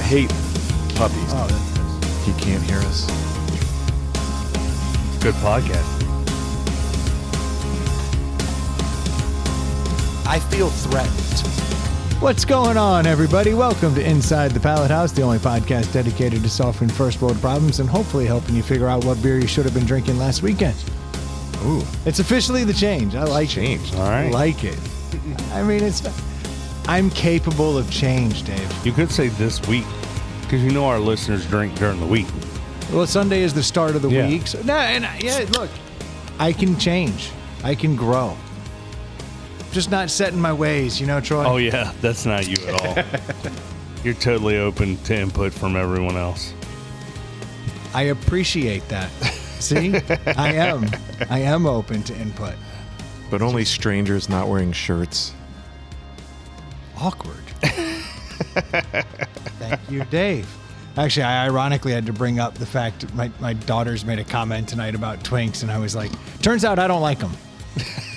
hate puppies. Oh, that's He can't hear us. Good podcast. I feel threatened. What's going on, everybody? Welcome to Inside the Pallet House, the only podcast dedicated to solving first world problems and hopefully helping you figure out what beer you should have been drinking last weekend. Ooh, It's officially the change. I like change. it. All right. I like it. I mean, I'm capable of change, Dave. You could say this week, because you know our listeners drink during the week. Well, Sunday is the start of the Yeah. week. So, look, I can change. I can grow. Just not set in my ways, you know, Troy? Oh, yeah. That's not you at all. You're totally open to input from everyone else. I appreciate that. See? I am open to input. But only strangers not wearing shirts. Awkward. Thank you, Dave. Actually, I ironically had to bring up the fact my daughters made a comment tonight about Twinks, and I was like, turns out I don't like them.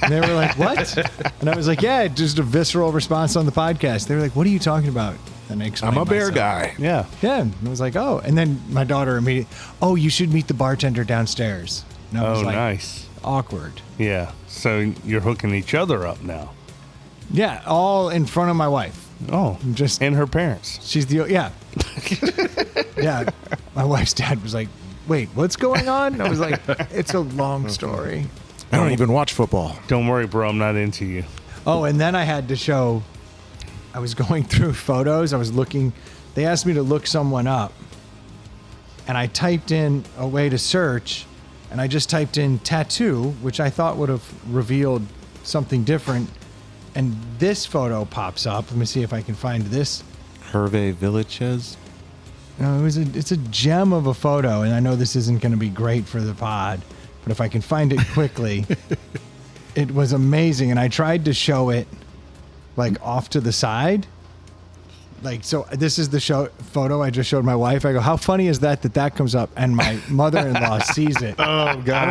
And they were like, what? And I was like, yeah, just a visceral response on the podcast. They were like, what are you talking about? And I explained I'm a bear myself. guy. Yeah. Yeah. And I was like, oh. And then my daughter immediately, oh, you should meet the bartender downstairs. And I was Oh, like, nice. awkward. Yeah. So you're hooking each other up now. Yeah, all in front of my wife. Oh. Just And her parents. she's the yeah. Yeah. My wife's dad was like, wait, what's going on? And I was like, it's a long story. I don't even watch football. Don't worry, bro. I'm not into you. Oh, and then I had to show, I was going through photos. I was looking, they asked me to look someone up. And I typed in a way to search, and I just typed in tattoo, which I thought would have revealed something different. And this photo pops up. Let me see if I can find this. Hervé Villachez. No, it's a gem of a photo, and I know this isn't going to be great for the pod, but if I can find it quickly, it was amazing. And I tried to show it like off to the side. Like, so this is the photo I just showed my wife. I go, how funny is that comes up? And my mother-in-law sees it. Oh, God.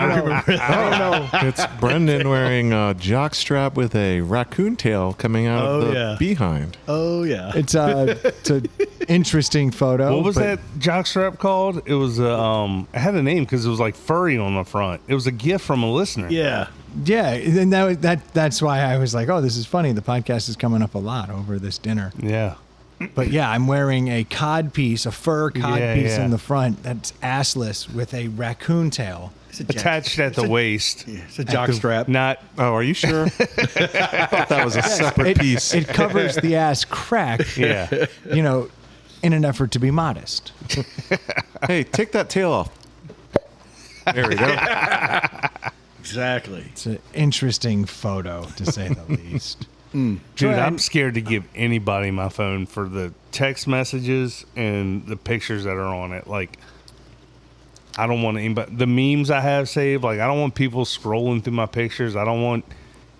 I don't know. It's Brendan wearing a jockstrap with a raccoon tail coming out of the behind. Oh, yeah. It's an interesting photo. What was but that jockstrap called? It was it had a name because it was like furry on the front. It was a gift from a listener. Yeah. Yeah, and that's why I was like, oh, this is funny. The podcast is coming up a lot over this dinner. Yeah. But yeah, I'm wearing a cod piece, a fur cod piece in the front that's assless with a raccoon tail. Attached at the waist. Yeah, it's a jock strap. Not. Oh, are you sure? I thought that was a separate piece. It covers the ass crack, Yeah. you know, in an effort to be modest. Hey, take that tail off. There we go. Exactly. It's an interesting photo, to say the least. Dude, Troy, I'm scared to give anybody my phone for the text messages and the pictures that are on it. Like, I don't want anybody. The memes I have saved, like, I don't want people scrolling through my pictures. I don't want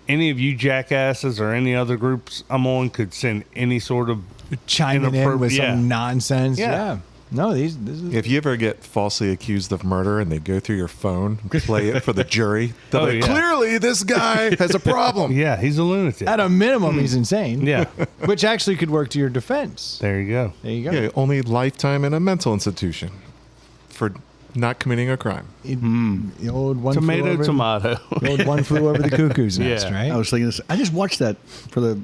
any of you jackasses or any other groups I'm on could send any sort of Chiming in with Yeah. some nonsense. Yeah. Yeah. No, this is... If you ever get falsely accused of murder and they go through your phone, play it for the jury, they'll Oh, be, yeah. clearly this guy has a problem. Yeah, he's a lunatic. At a minimum, he's insane. Yeah. Which actually could work to your defense. There you go. There you go. Yeah, only lifetime in a mental institution for not committing a crime. The old one Tomato, flew over, tomato. The old one flew over the cuckoo's nest, Yeah. right? I was thinking this. I just watched that for the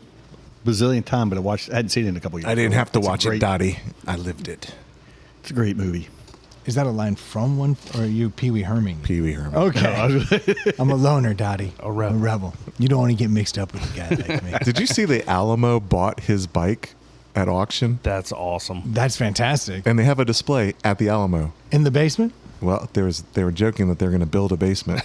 bazillionth time, but I hadn't seen it in a couple years. I didn't have to It's a watch great- it, Dottie. I lived it. It's a great movie. Is that a line from one, or are you Pee Wee Herming? Pee Wee Herman. Okay. I'm a loner, Dottie. A rebel. You don't want to get mixed up with a guy like me. Did you see the Alamo bought his bike at auction? That's awesome. That's fantastic. And they have a display at the Alamo. In the basement? Well, they were joking that they're going to build a basement.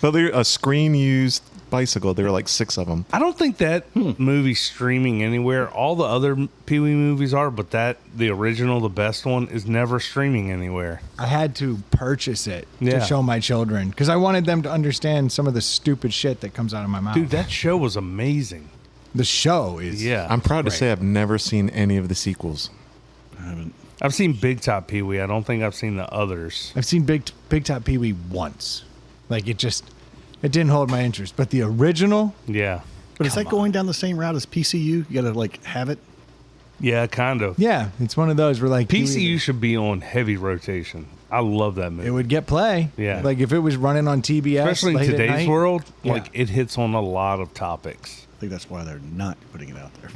But they're a screen used bicycle. There were like 6 of them. I don't think that movie's streaming anywhere. All the other Pee Wee movies are, but the original, the best one, is never streaming anywhere. I had to purchase it Yeah. to show my children because I wanted them to understand some of the stupid shit that comes out of my mouth. Dude, that show was amazing. The show is... Yeah. I'm proud to Great. say I've never seen any of the sequels. I haven't. I've seen Big Top Pee Wee. I don't think I've seen the others. I've seen Big Top Pee Wee once. Like, it didn't hold my interest. But the original... Yeah. But is that going down the same route as PCU? You got to like have it. Yeah, kind of. Yeah, it's one of those where like PCU should be on heavy rotation. I love that movie. it would get play. Yeah. Like if it was running on TBS, Especially in late at today's night. world, Yeah. like it hits on a lot of topics. I think that's why they're not putting it out there.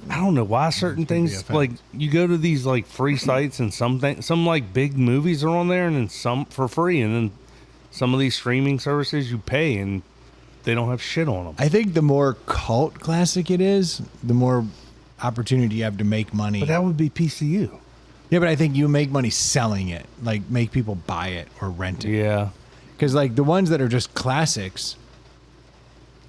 I don't know why certain things BFF. like you go to these like free sites and some like big movies are on there and then some for free and then some of these streaming services you pay and they don't have shit on them. I think the more cult classic it is, the more opportunity you have to make money. But that would be PCU. Yeah, but I think you make money selling it, like make people buy it or rent it. Yeah. Because like the ones that are just classics,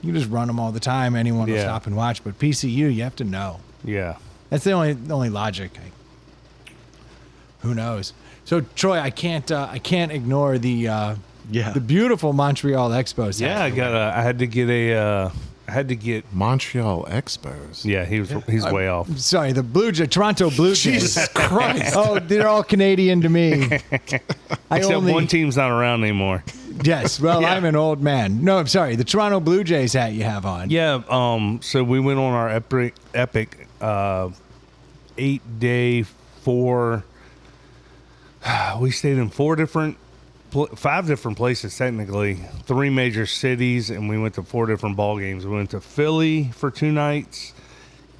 you just run them all the time. Anyone will Yeah. stop and watch. But PCU, you have to know. Yeah. That's the only logic. Who knows? So Troy, I can't ignore the beautiful Montreal Expos. Yeah, I had to get Montreal Expos. yeah, he's way off. Sorry, the Toronto Blue Jays. Jesus Christ. Oh, they're all Canadian to me. Except one team's not around anymore. Yes, well, Yeah. I'm an old man. No, I'm sorry. The Toronto Blue Jays hat you have on. Yeah, so we went on our epic 8-day we stayed in 5 different places technically, 3 major cities, and we went to 4 different ball games. We went to Philly for 2 nights,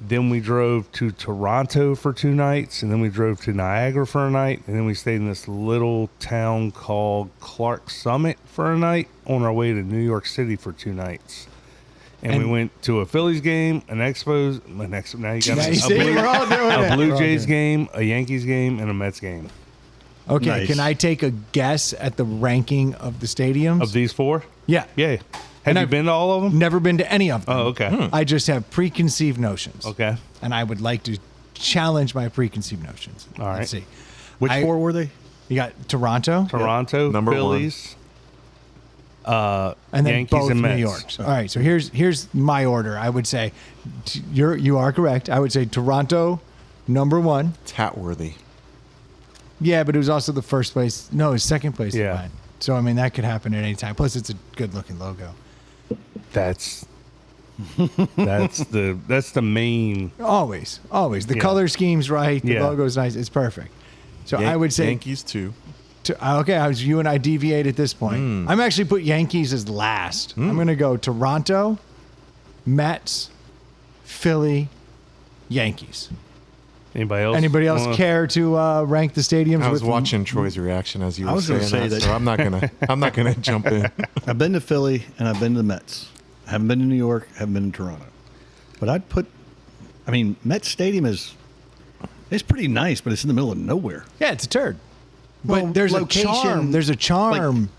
then we drove to Toronto for 2 nights, and then we drove to Niagara for a night, and then we stayed in this little town called Clark Summit for a night on our way to New York City for 2 nights. And we went to a Phillies game, an Expos, now you got Now you see, we're all doing it. a Blue We're all Jays doing game, a Yankees game, and a Mets game. Okay, Nice. can I take a guess at the ranking of the stadiums? Of these 4? Yeah. Yeah. And Have you I've- been to all of them? Never been to any of them. Oh, okay. I just have preconceived notions. Okay. And I would like to challenge my preconceived notions. All right. Let's see. Which 4 were they? You got Toronto, Toronto, Number 1. Phillies, and then Yankees both and New Mets. York. All right, so here's my order. I would say you are correct. I would say Toronto, number 1. It's hat worthy. Yeah, but it was also the first place. No, it was second place. Yeah. in mine. So I mean that could happen at any time. Plus, it's a good looking logo. That's the main. Always. The Yeah. color scheme's right. The Yeah. logo's nice. It's perfect. So I would say Yankees too. okay. You and I deviate at this point. I'm actually put Yankees as last. I'm going to go Toronto, Mets, Philly, Yankees. Anybody else wanna- care to rank the stadiums? I was with watching Troy's reaction as you I were was gonna saying say that, that- so I'm not gonna jump in. I've been to Philly and I've been to the Mets. I haven't been to New York. Haven't been to Toronto. But Mets Stadium it's pretty nice, but it's in the middle of nowhere. Yeah, it's a turd. But Well, there's location, a charm. There's a charm.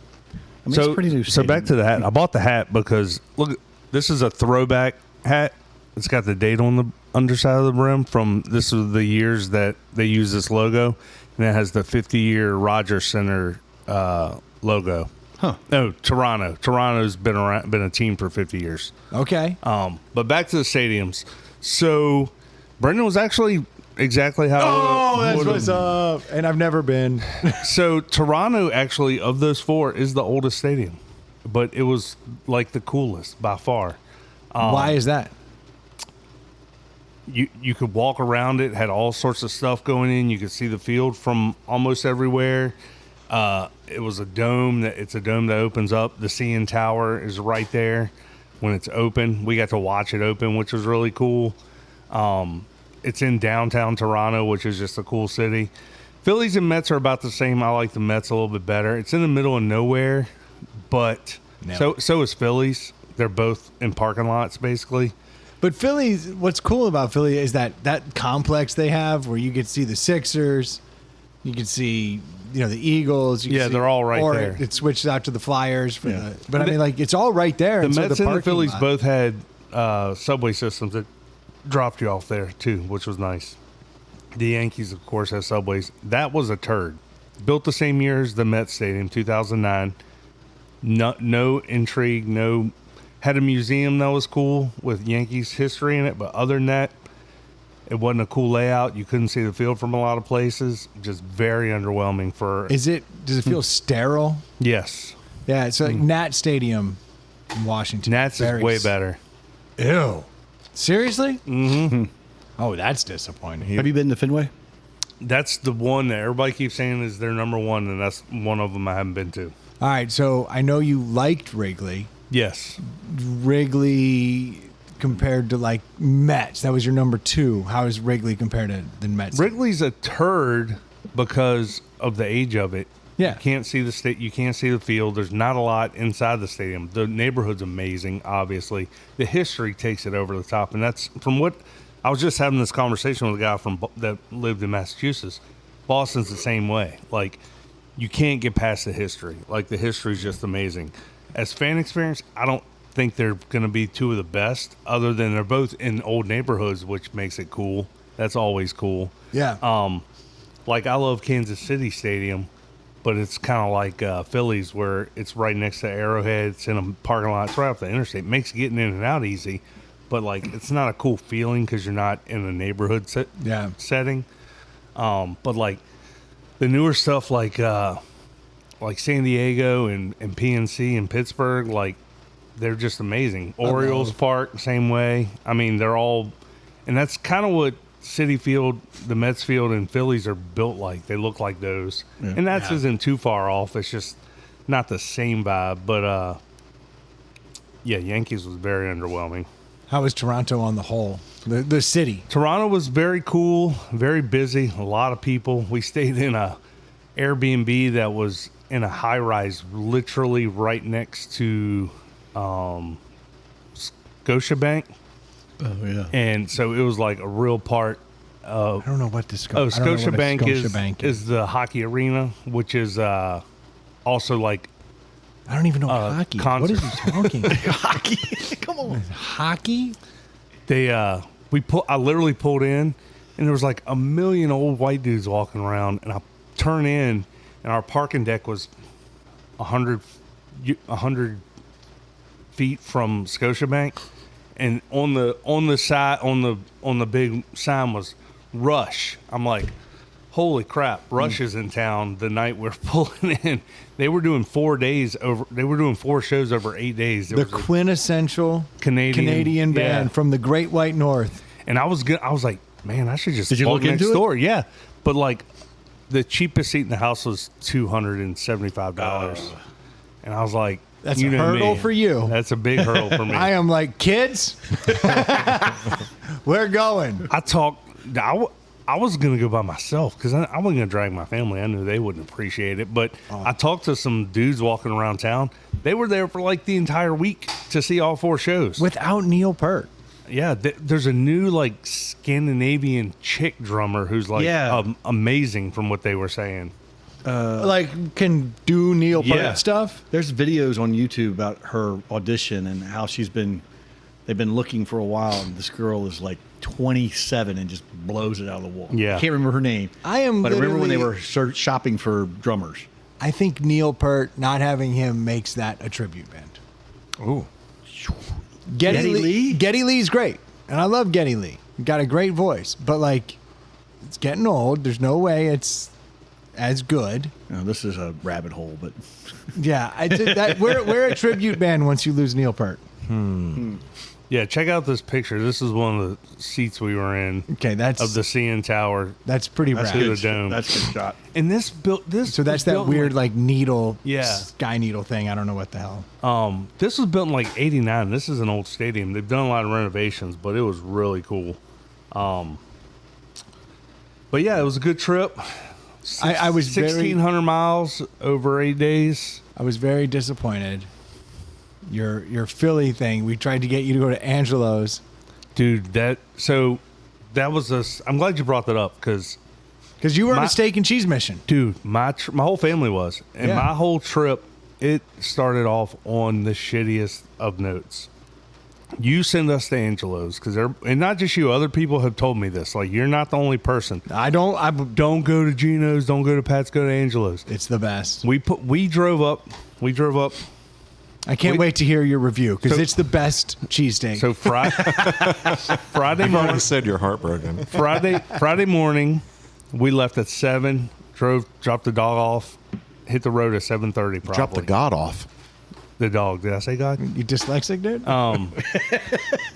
It's pretty new. So back to the hat. I bought the hat because look, this is a throwback hat. It's got the date on the underside of the brim from this is the years that they use this logo, and it has the 50-year Rogers Center logo. Huh. No, Toronto. Toronto's been a team for 50 years. Okay. But back to the stadiums. So Brendan was actually exactly how. that's would've- what's up. And I've never been. So Toronto, actually, of those 4, is the oldest stadium, but it was like the coolest by far. Why is that? You could walk around it, had all sorts of stuff going in. You could see the field from almost everywhere. It was a dome it's a dome that opens up. The CN Tower is right there when it's open. We got to watch it open, which was really cool. It's in downtown Toronto, which is just a cool city. Phillies and Mets are about the same. I like the Mets a little bit better. It's in the middle of nowhere, but so is Phillies. They're both in parking lots, basically. But Philly, what's cool about Philly is that complex they have where you can see the Sixers, you can see, the Eagles. You can Yeah, see, they're all right or there. It switches out to the Flyers. Yeah. But I mean, like, it's all right there. The so Mets and the parking Phillies lot- both had subway systems that dropped you off there, too, which was nice. The Yankees, of course, have subways. That was a turd. Built the same year as the Mets Stadium, 2009. No intrigue, had a museum that was cool with Yankees history in it, but other than that, it wasn't a cool layout. You couldn't see the field from a lot of places. Just very underwhelming for. Does it feel sterile? Yes. Yeah, it's like Nat Stadium in Washington. Nats is Very way better. Ew. Seriously? Mm-hmm. Oh, that's disappointing. Have you been to Fenway? That's the one that everybody keeps saying is their number one, and that's one of them I haven't been to. All right, so I know you liked Wrigley. Yes. Wrigley compared to like Mets, that was your number 2. How is Wrigley compared to the Mets? Wrigley's a turd because of the age of it. Yeah. You can't see the state. You can't see the field. There's not a lot inside the stadium. The neighborhood's amazing, obviously. The history takes it over the top, and that's from what I was just having this conversation with a guy that lived in Massachusetts. Boston's the same way. Like, you can't get past the history. Like, the history is just amazing. As fan experience, I don't think they're going to be two of the best, other than they're both in old neighborhoods, which makes it cool. That's always cool. Yeah. Like, I love Kansas City Stadium, but it's kind of like Phillies, where it's right next to Arrowhead. It's in a parking lot. It's right off the interstate. It makes getting in and out easy, but like, it's not a cool feeling because you're not in a neighborhood setting. But like the newer stuff, like San Diego and PNC and Pittsburgh, like, they're just amazing. Orioles Park, same way. I mean, they're all, and that's kind of what Citi Field, the Mets field, and Phillies are built like. They look like those, and that isn't too far off. It's just not the same vibe. But yeah, Yankees was very underwhelming. How was Toronto on the whole? The city. Toronto was very cool, very busy, a lot of people. We stayed in a Airbnb that was in a high rise, literally right next to Scotiabank. Oh, yeah. And so it was like a real part of. I don't know what this goes. Scotiabank is the hockey arena, which is also like. I don't even know hockey. Concert. What is he talking about? Hockey. Come on. Hockey? I literally pulled in, and there was like a million old white dudes walking around, and I turn in, and our parking deck was 100 feet from Scotiabank. And on the side on the big sign was Rush. I'm like, holy crap! Rush is in town the night we're pulling in. They were doing 4 days over. They were doing 4 shows over 8 days. The quintessential Canadian band from the Great White North. And I was like, man, I should just. Did you walk look next into it? door? Yeah, but like, the cheapest seat in the house was $275, and I was like. That's a hurdle for you. That's a big hurdle for me. I am like, kids, we're going. I was going to go by myself because I wasn't going to drag my family. I knew they wouldn't appreciate it. But I talked to some dudes walking around town. They were there for like the entire week to see all 4 shows. Without Neil Peart. Yeah, there's a new like Scandinavian chick drummer who's like amazing from what they were saying. Like can do Neil Peart stuff. There's videos on YouTube about her audition and how they've been looking for a while, and this girl is like 27 and just blows it out of the wall. Yeah. I can't remember her name. But I remember when they were shopping for drummers. I think Neil Peart, not having him, makes that a tribute band. Ooh. Geddy Lee? Geddy Lee's great. And I love Geddy Lee. Got a great voice. But like, it's getting old. There's no way it's as good. Now, this is a rabbit hole, but yeah, we're a tribute band once you lose Neil Peart. Yeah, check out this picture. This is one of the seats we were in. Okay, that's of the CN Tower. That's pretty rad. The dome. That's a good shot. And this so that's that weird like needle, sky needle thing. I don't know what the hell. This was built in like '89. This is an old stadium. They've done a lot of renovations, but it was really cool. But yeah, it was a good trip. I was 1,600 miles over 8 days. I was very disappointed. Your Philly thing. We tried to get you to go to Angelo's, dude. That was I'm glad you brought that up because you were on a steak and cheese mission, dude. My whole family was, and my whole trip it started off on the shittiest of notes. You send us to Angelo's because and not just you. Other people have told me this. Like, you're not the only person. I don't go to Gino's. Don't go to Pat's. Go to Angelo's. It's the best. We drove up. I can't wait to hear your review because it's the best cheesesteak. So Friday morning. You said you're heartbroken. Friday morning, we left at 7. Dropped the dog off. Hit the road at 7:30. Probably Dropped the god off. The dog. Did I say God? You dyslexic, dude?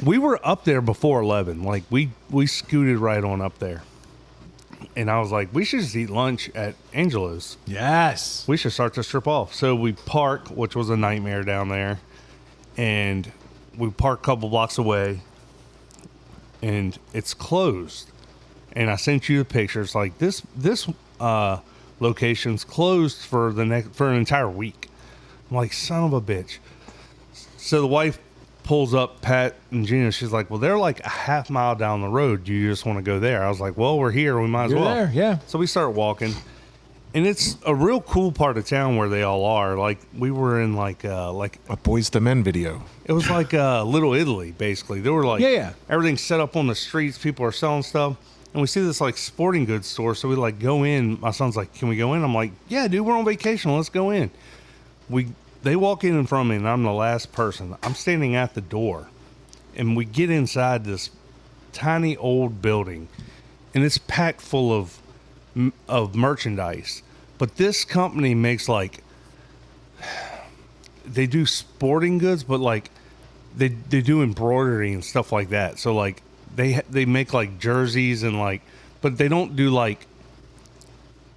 We were up there before 11. Like we scooted right on up there. And I was like, we should just eat lunch at Angelo's. Yes. We should start to strip off. So we park, which was a nightmare down there. And we park a couple blocks away. And it's closed. And I sent you the pictures. Like this location's closed for an entire week. I'm like, son of a bitch. So the wife pulls up Pat and Gina. She's like, well, they're like a half mile down the road. Do you just want to go there? I was like, well, we're here. We might as You're well. there, yeah. So we start walking. And it's a real cool part of town where they all are. Like we were in like A Boys to Men video. it was like Little Italy, basically. They were like, Yeah. everything's set up on the streets. People are selling stuff. And we see this like sporting goods store. So we like go in. My son's like, can we go in? I'm like, yeah, dude, we're on vacation. Let's go in. They walk in front of me and I'm the last person. I'm standing at the door. And we get inside this tiny old building. And it's packed full of merchandise. But this company makes like, they do sporting goods, but like they do embroidery and stuff like that. So like they make like jerseys and like, but they don't do like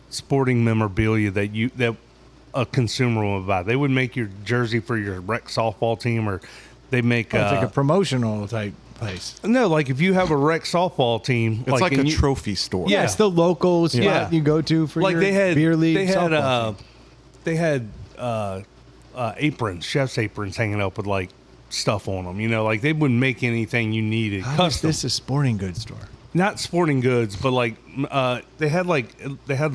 sporting memorabilia that a consumer would buy. They would make your jersey for your rec softball team, or they make It's like a promotional type place. no, like if you have a rec softball team, It's like a and you- trophy store. Yeah, it's the local spot Yeah. you go to for like your they had beer league. they had softball team. they had aprons, chef's aprons hanging up with like stuff on them. You know, like they wouldn't make anything you needed How is custom. this a sporting goods store? Not sporting goods, but like they had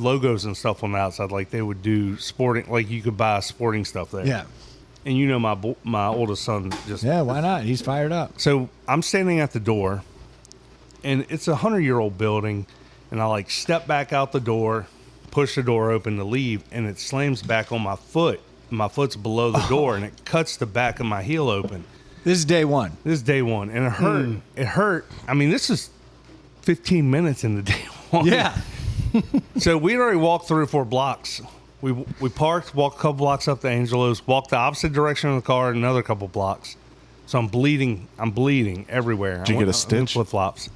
logos and stuff on the outside. Like they would do sporting, like you could buy sporting stuff there. Yeah. And you know, my oldest son just Yeah, why not? He's fired up. So I'm standing at the door, and it's a 100-year-old building, and I like step back out the door, push the door open to leave, and it slams back on my foot. My foot's below the door, and it cuts the back of my heel open. This is day one. This is day one, and it hurt. It hurt. I mean, this is 15 minutes into day one. Yeah. So we'd already walked 3 or 4 blocks. We parked, walked a couple blocks up to Angelo's, walked the opposite direction of the car, another couple blocks. So I'm bleeding everywhere. Did you get a stitch? Flip flops.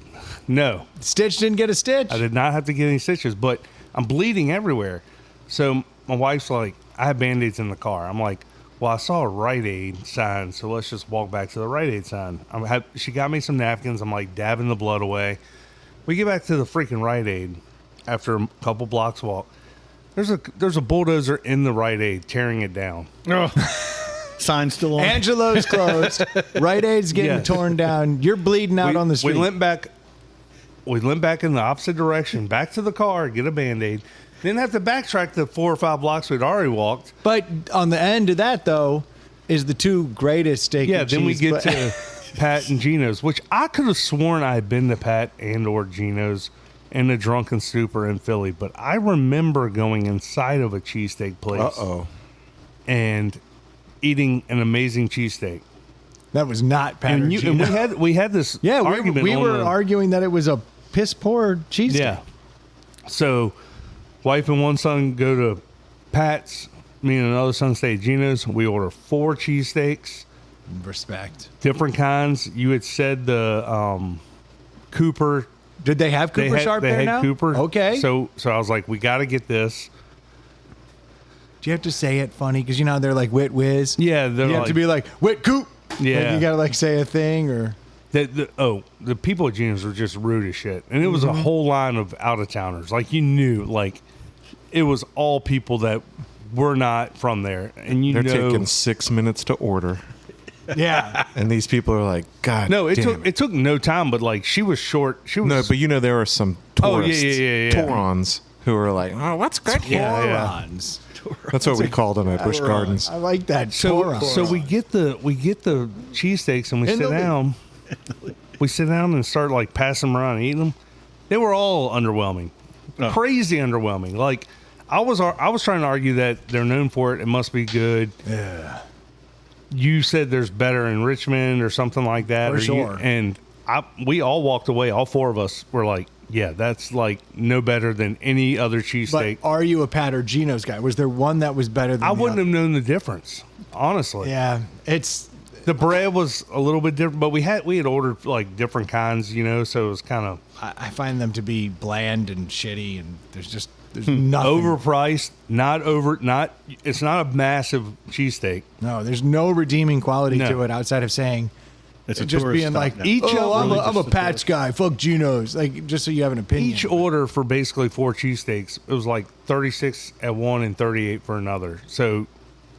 No, Stitch didn't get a stitch. I did not have to get any stitches, but I'm bleeding everywhere. So my wife's like, I have Band-Aids in the car. I'm like, well, I saw a Rite Aid sign, so let's just walk back to the Rite Aid sign. She got me some napkins. I'm like dabbing the blood away. We get back to the freaking Rite Aid after a couple blocks walk. There's a bulldozer in the Rite Aid tearing it down. Sign still on. Angelo's closed. Rite Aid's getting Yes. torn down. You're bleeding out on the street. We limp back in the opposite direction, back to the car, get a Band-Aid. Didn't have to backtrack the 4 or 5 blocks we'd already walked. But on the end of that, though, is the 2 greatest steak Yeah, and then we cheese get pla- to Pat and Gino's, which I could have sworn I had been to Pat and or Gino's in the Drunken Stupor in Philly, but I remember going inside of a cheesesteak place Uh-oh. and eating an amazing cheesesteak. That was not Pat or And Gino. we had this Yeah, argument. we on were the- arguing that it was a piss poor cheesesteak. Yeah. So, wife and one son go to Pat's. Me and another son stay at Gino's. We order 4 cheesesteaks, Respect. different kinds. You had said the Cooper. Did they have Cooper Sharp they there had now? Cooper. Okay. So I was like, we got to get this. Do you have to say it funny? Because you know how they're like wit whiz. Yeah, they're You have like, to be like wit coop. Yeah. Like you got to like say a thing or. the people at Gino's were just rude as shit, and it was a whole line of out of towners. Like you knew, like it was all people that were not from there, and They're taking 6 minutes to order. Yeah. And these people are like, God No, it damn took no time, but like she was short. She was No, but you know there are some Oh, yeah, tourists, yeah. TourOns, who are like, oh, what's good here? Yeah. Torons. That's what we called them at Busch Gardens. I like that. So Toron. we get the cheesesteaks and we In sit the league. down. We sit down and start like passing them around and eating them. They were all underwhelming, crazy underwhelming. Like I was trying to argue that they're known for it. It must be good. Yeah. You said there's better in Richmond or something like that. For sure. We all walked away. All 4 of us were like, yeah, that's like no better than any other But cheesesteak. are you a Pat or Gino's guy? Was there one that was better than I the wouldn't other? have known the difference. honestly. Yeah, it's The bread was a little bit different, but we had ordered like different kinds, so it was kind of I find them to be bland and shitty, and there's nothing. overpriced. It's not a massive cheesesteak. No, there's no redeeming quality No. to it outside of saying It's a just tourist being stop like, now. I'm a Pat's guy. Fuck Geno's. Like, just so you have an opinion. Each order for basically 4 cheesesteaks, it was like 36 at one and 38 for another. So,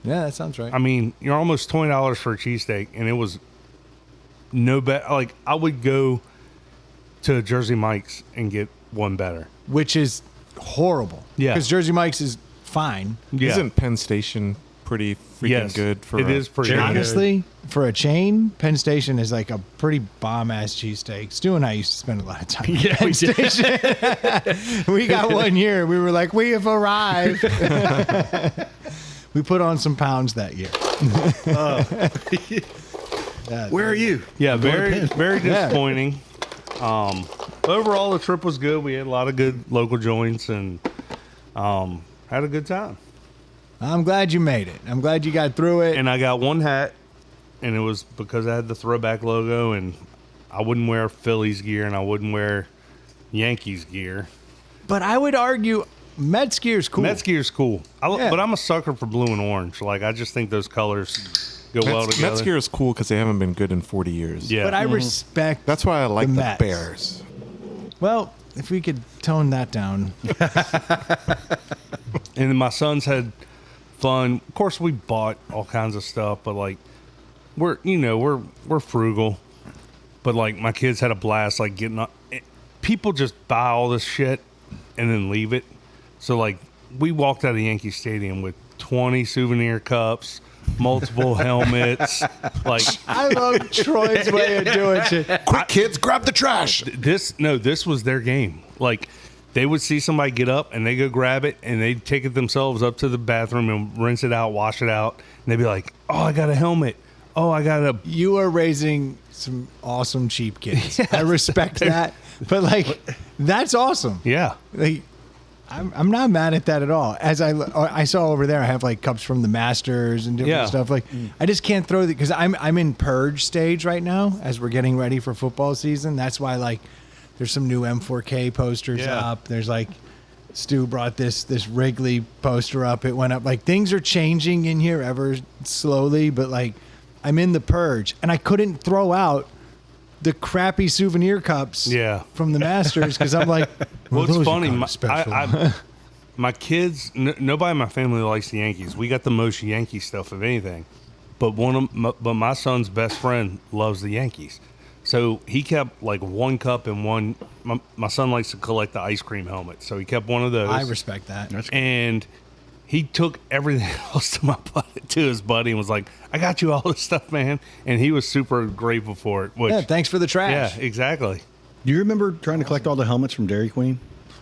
Yeah, that sounds right. I mean, you're almost $20 for a cheesesteak, and it was no better. Like, I would go to Jersey Mike's and get one better. Which is horrible. Yeah. Because Jersey Mike's is fine. Yeah. Isn't Penn Station pretty freaking Yes, good for it is pretty good. Honestly, for a chain, Penn Station is like a pretty bomb-ass cheesesteak. Stu and I used to spend a lot of time at Penn Station. We got one year. We were like, we have arrived. We put on some pounds that year. Where are you? Yeah, very, very Yeah. disappointing. Overall, the trip was good. We had a lot of good local joints and had a good time. I'm glad you made it. I'm glad you got through it. And I got one hat, and it was because I had the throwback logo, and I wouldn't wear Phillies gear, and I wouldn't wear Yankees gear. But I would argue Mets gear is cool. Mets gear is cool, Yeah. but I'm a sucker for blue and orange. Like, I just think those colors go well together. Mets gear is cool because they haven't been good in 40 years. Yeah. But I respect. That's why I like the Mets. Bears. Well, if we could tone that down. And then my sons had fun. Of course, we bought all kinds of stuff, but like we're frugal. But like my kids had a blast, like getting up. People just buy all this shit and then leave it. So like we walked out of Yankee Stadium with 20 souvenir cups, multiple helmets. Like I love Troy's way of doing shit. Quick, kids, grab the trash. this was their game. Like they would see somebody get up and they go grab it and they'd take it themselves up to the bathroom and rinse it out, wash it out, and they'd be like, "Oh, I got a helmet. Oh, I got a." You are raising some awesome cheap kids. I respect that. But like, that's awesome. Yeah. Like, I'm not mad at that at all. As I saw over there, I have like cups from the Masters and different Yeah. stuff. Like, I just can't throw the because I'm in purge stage right now as we're getting ready for football season. That's why like there's some new M4K posters Yeah. up. There's like Stu brought this Wrigley poster up. It went up. Like things are changing in here ever slowly, but like I'm in the purge and I couldn't throw out the crappy souvenir cups Yeah. from the Masters because I'm like, Well, those it's are funny. kinda My, special. my kids, nobody in my family likes the Yankees. We got the most Yankee stuff of anything. But my son's best friend loves the Yankees. So he kept like one cup and one. My son likes to collect the ice cream helmets. So he kept one of those. I respect that. And he took everything else to his buddy and was like, "I got you all this stuff, man." And he was super grateful for it. Which, Yeah, thanks for the trash. yeah, exactly. Do you remember trying to collect all the helmets from Dairy Queen?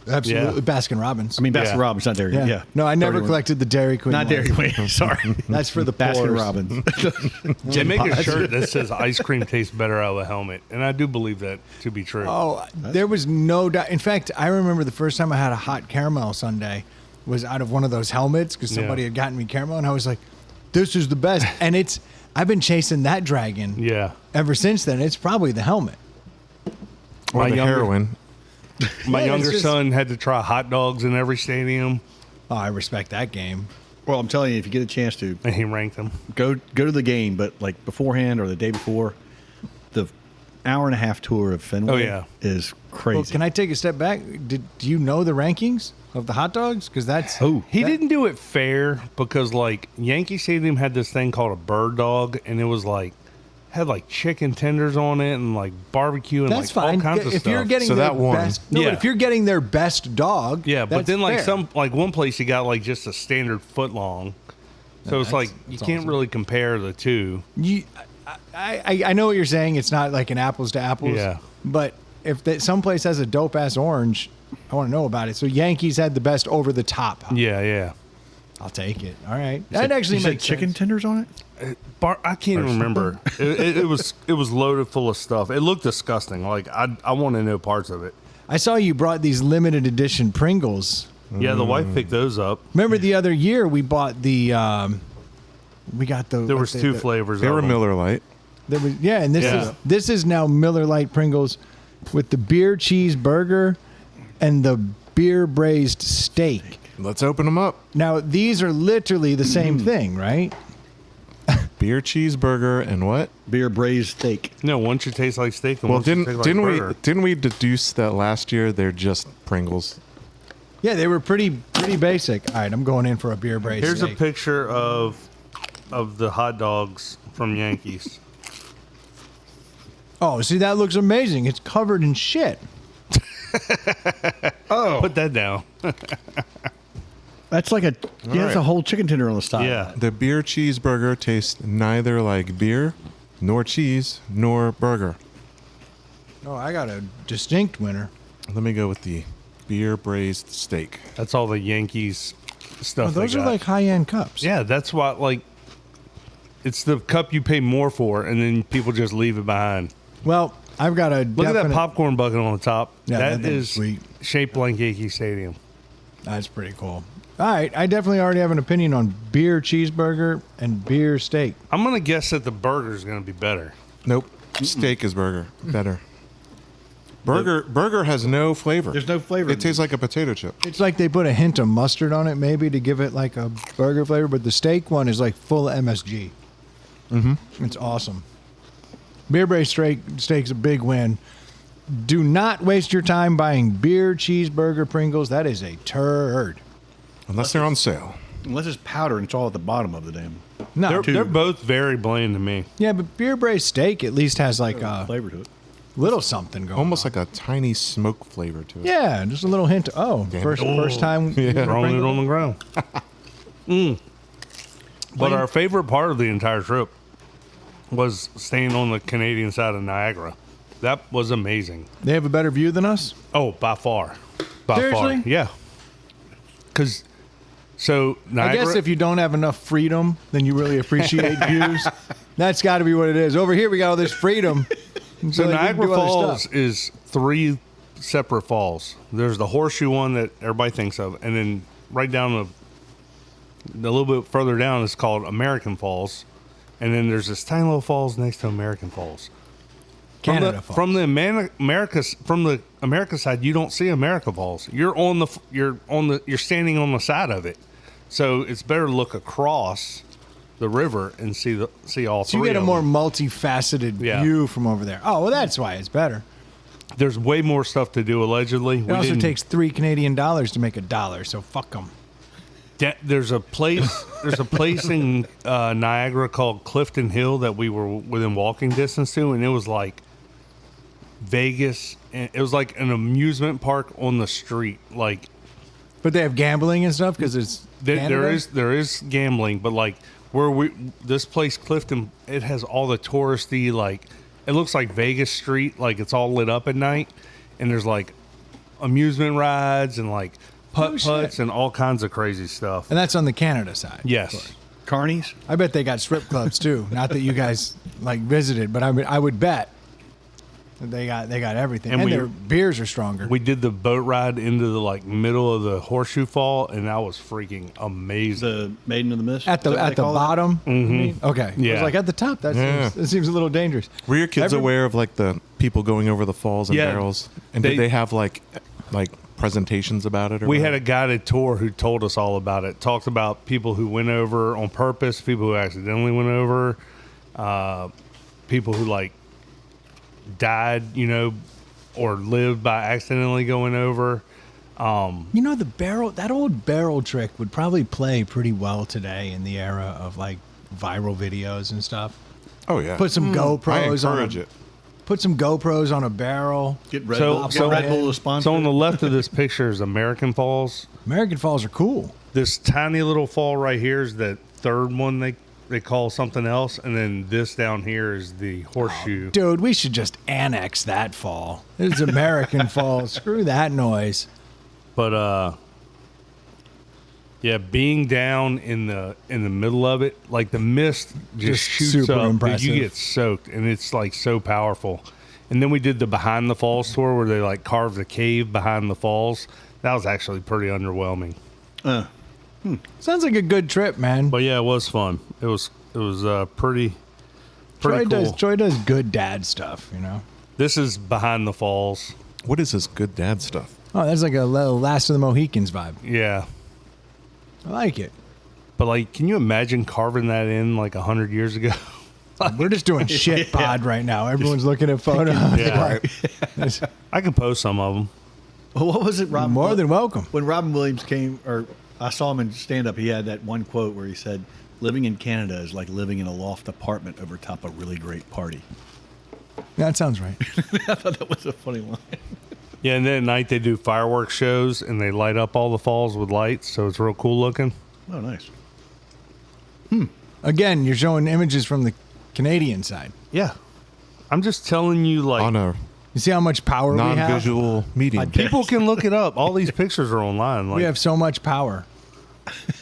Absolutely. Yeah. Baskin Robbins. I mean, Baskin Yeah. Robbins, not Dairy. Yeah. No, I never 31. collected the Dairy Queen. Not ones. Dairy Queen. Sorry. That's for the Baskin poors. Robbins. They make a shirt that says "ice cream tastes better out of a helmet," and I do believe that to be true. Oh, there was no doubt. In fact, I remember the first time I had a hot caramel sundae was out of one of those helmets because somebody Yeah. had gotten me caramel, and I was like, "This is the best." And I've been chasing that dragon Yeah, ever since then. It's probably the helmet. Or My the younger- heroin. my Yeah, it's younger just- son had to try hot dogs in every stadium, Oh, I respect that game. Well, I'm telling you, if you get a chance to and he ranked them. go to the game, but like beforehand or the day before, the hour-and-a-half tour of Fenway Oh, yeah. is crazy. Well, can I take a step back? Do you know the rankings of the hot dogs? Because that's He didn't do it fair because like Yankee Stadium had this thing called a bird dog, and it was like had like chicken tenders on it and like barbecue and That's like fine. all kinds of If stuff. you're getting So their that won. best, no, Yeah. but if you're getting their best dog, yeah, but that's then like fair. one place you got like just a standard foot long, so it's like you that's can't awesome. really compare the two. I know what you're saying. It's not like an apples to apples. Yeah. But if some place has a dope ass orange, I want to know about it. So Yankees had the best over the top. Yeah. I'll take it. All right. That actually you said makes chicken sense. tenders on it. I can't remember. It was loaded full of stuff. It looked disgusting. Like I want to know parts of it. I saw you brought these limited edition Pringles. Yeah, the wife picked those up. Remember the other year we bought the we got the. There was two flavors. They of were them. Miller Lite. There was, yeah, and this is now Miller Lite Pringles with the beer cheeseburger and the beer braised steak. Let's open them up. Now these are literally the same thing, right? Beer cheeseburger and what? Beer braised steak. No, one should taste like steak. And Well, one should taste like burger. didn't we deduce that last year they're just Pringles? Yeah, they were pretty basic. All right, I'm going in for a beer braised Here's steak. a picture of the hot dogs from Yankees. Oh, see, that looks amazing. It's covered in shit. Put that down. That's like that's a whole chicken tender on the side. Yeah. The beer cheeseburger tastes neither like beer, nor cheese, nor burger. Oh, I got a distinct winner. Let me go with the beer braised steak. That's all the Yankees stuff. Oh, those they are got. like high-end cups. Yeah, that's why. Like, it's the cup you pay more for, and then people just leave it behind. Well, I've got a Look at that popcorn bucket on the top. Yeah, that that thing's is sweet. shaped like Yankee Stadium. That's pretty cool. All right, I definitely already have an opinion on beer cheeseburger and beer steak. I'm gonna guess that the burger is gonna be better. Nope. Steak is burger. Better. Burger has no flavor. There's no flavor. It tastes like a potato chip. It's like they put a hint of mustard on it, maybe, to give it like a burger flavor, but the steak one is like full MSG. Mm-hmm. It's awesome. Beer braised steak's a big win. Do not waste your time buying beer cheeseburger Pringles. That is a turd. Unless they're on sale. Unless it's powder and it's all at the bottom of the damn No, They're both very bland to me. yeah, but beer braised steak at least has like a flavor to it. little something going Almost on. like a tiny smoke flavor to it. Yeah, just a little hint. Oh, Damn first it. time. Throwing it on the ground. But our favorite part of the entire trip was staying on the Canadian side of Niagara. That was amazing. They have a better view than us? Oh, by far. By Seriously? far. Yeah. Because, so Niagara. I guess if you don't have enough freedom, then you really appreciate views. That's got to be what it is. Over here, we got all this freedom. So like, we can Niagara do other Falls stuff. is 3 separate falls. There's the horseshoe one that everybody thinks of, and then right down a little bit further down is called American Falls, and then there's this tiny little falls next to American Falls. Canada Falls. From the America side, you don't see America Falls. You're standing on the side of it, so it's better to look across the river and see all So three. you get a of more them. multifaceted Yeah. view from over there. Oh, well, that's why it's better. There's way more stuff to do. Allegedly, It also takes $3 Canadian to make $1, so fuck them. There's a place. There's a place in Niagara called Clifton Hill that we were within walking distance to, and it was like Vegas. And it was like an amusement park on the street. Like But they have gambling and stuff because it's Canada? there is gambling, but like this place Clifton, it has all the touristy, like it looks like Vegas Street, like it's all lit up at night, and there's like amusement rides and like putt-putts shit. and all kinds of crazy stuff. And that's on the Canada side. Yes. Carnies? I bet they got strip clubs too. Not that you guys like visited, but I would bet that they got everything. And And we- their beers are stronger. We did the boat ride into the like middle of the horseshoe fall, and that was freaking amazing. The Maiden of the Mist? at Is the that what at they the call it? bottom. Mm-hmm. Okay. I Yeah. was like at the top. Yeah. That seems a little dangerous. Were your kids aware of like the people going over the falls and Yeah. barrels? And They- did they have like presentations about it? Or We had whatever? a guided tour who told us all about it. Talked about people who went over on purpose, people who accidentally went over, people who like died, or lived by accidentally going over. You know, that old barrel trick would probably play pretty well today in the era of like viral videos and stuff. Oh yeah. Put some I GoPros on encourage it. Put some GoPros on a barrel. Get Red So- Bull. so- Get Red Bull to sponsor. So on the left of this picture is American Falls. American Falls are cool. This tiny little fall right here is the third one they call something else, and then this down here is the horseshoe. Dude, we should just annex that fall. It's American Falls. Screw that noise. But yeah, being down in the middle of it, like the mist just shoots super up. Dude, impressive. you get soaked, and it's like so powerful. And then we did the behind the falls tour where they like carved a cave behind the falls. That was actually pretty underwhelming. Sounds like a good trip, man. But yeah, it was fun. It was It was pretty Troy cool. Troy does good dad stuff, you know. This is Behind the Falls. What is this good dad stuff? Oh, that's like a little Last of the Mohicans vibe. Yeah. I like it. But, like, can you imagine carving that in, like, 100 years ago? We're just doing shit pod right now. Everyone's looking at photos. Yeah. I can post some of them. Well, what was it, Robin? More than welcome. When Robin Williams came, or I saw him in stand-up, he had that one quote where he said, "Living in Canada is like living in a loft apartment over top a really great party." That sounds right. I thought that was a funny line. Yeah, and then at night they do fireworks shows, and they light up all the falls with lights, so it's real cool looking. Oh, nice. Again, you're showing images from the Canadian side. Yeah. I'm just telling you, like, On a You see how much power we have? non-visual medium. people can look it up. All these pictures are online. Like, We have so much power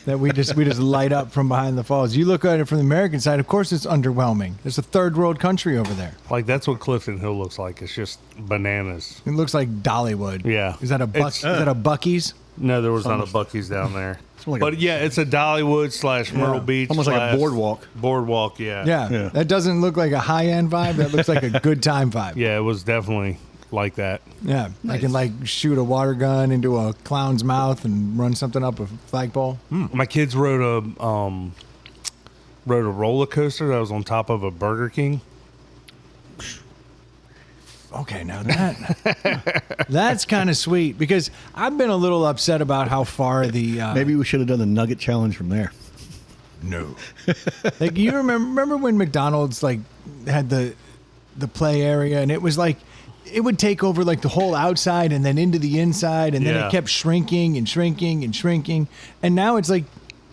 that we just light up from behind the falls. You look at it from the American side, of course it's underwhelming. There's a third world country over there. like that's what Clifton Hill looks like. It's just bananas. It looks like Dollywood. Yeah. Is that a It's- is that a Buc-ee's? No, there was not a Buc-ee's down there. more like But a- yeah, it's a Dollywood / Myrtle Beach. Almost like a slash boardwalk. Boardwalk, yeah. Yeah. That doesn't look like a high end vibe. That looks like a good time vibe. Yeah, it was definitely like that. Yeah. I can like shoot a water gun into a clown's mouth and run something up a flagpole. My kids rode a roller coaster that was on top of a Burger King. Okay, now that's kind of sweet because I've been a little upset about how far the Maybe we should have done the nugget challenge from there. no. Like you remember when McDonald's like had the play area and it was like it would take over like the whole outside and then into the inside and then Yeah. it kept shrinking and shrinking and shrinking and now it's like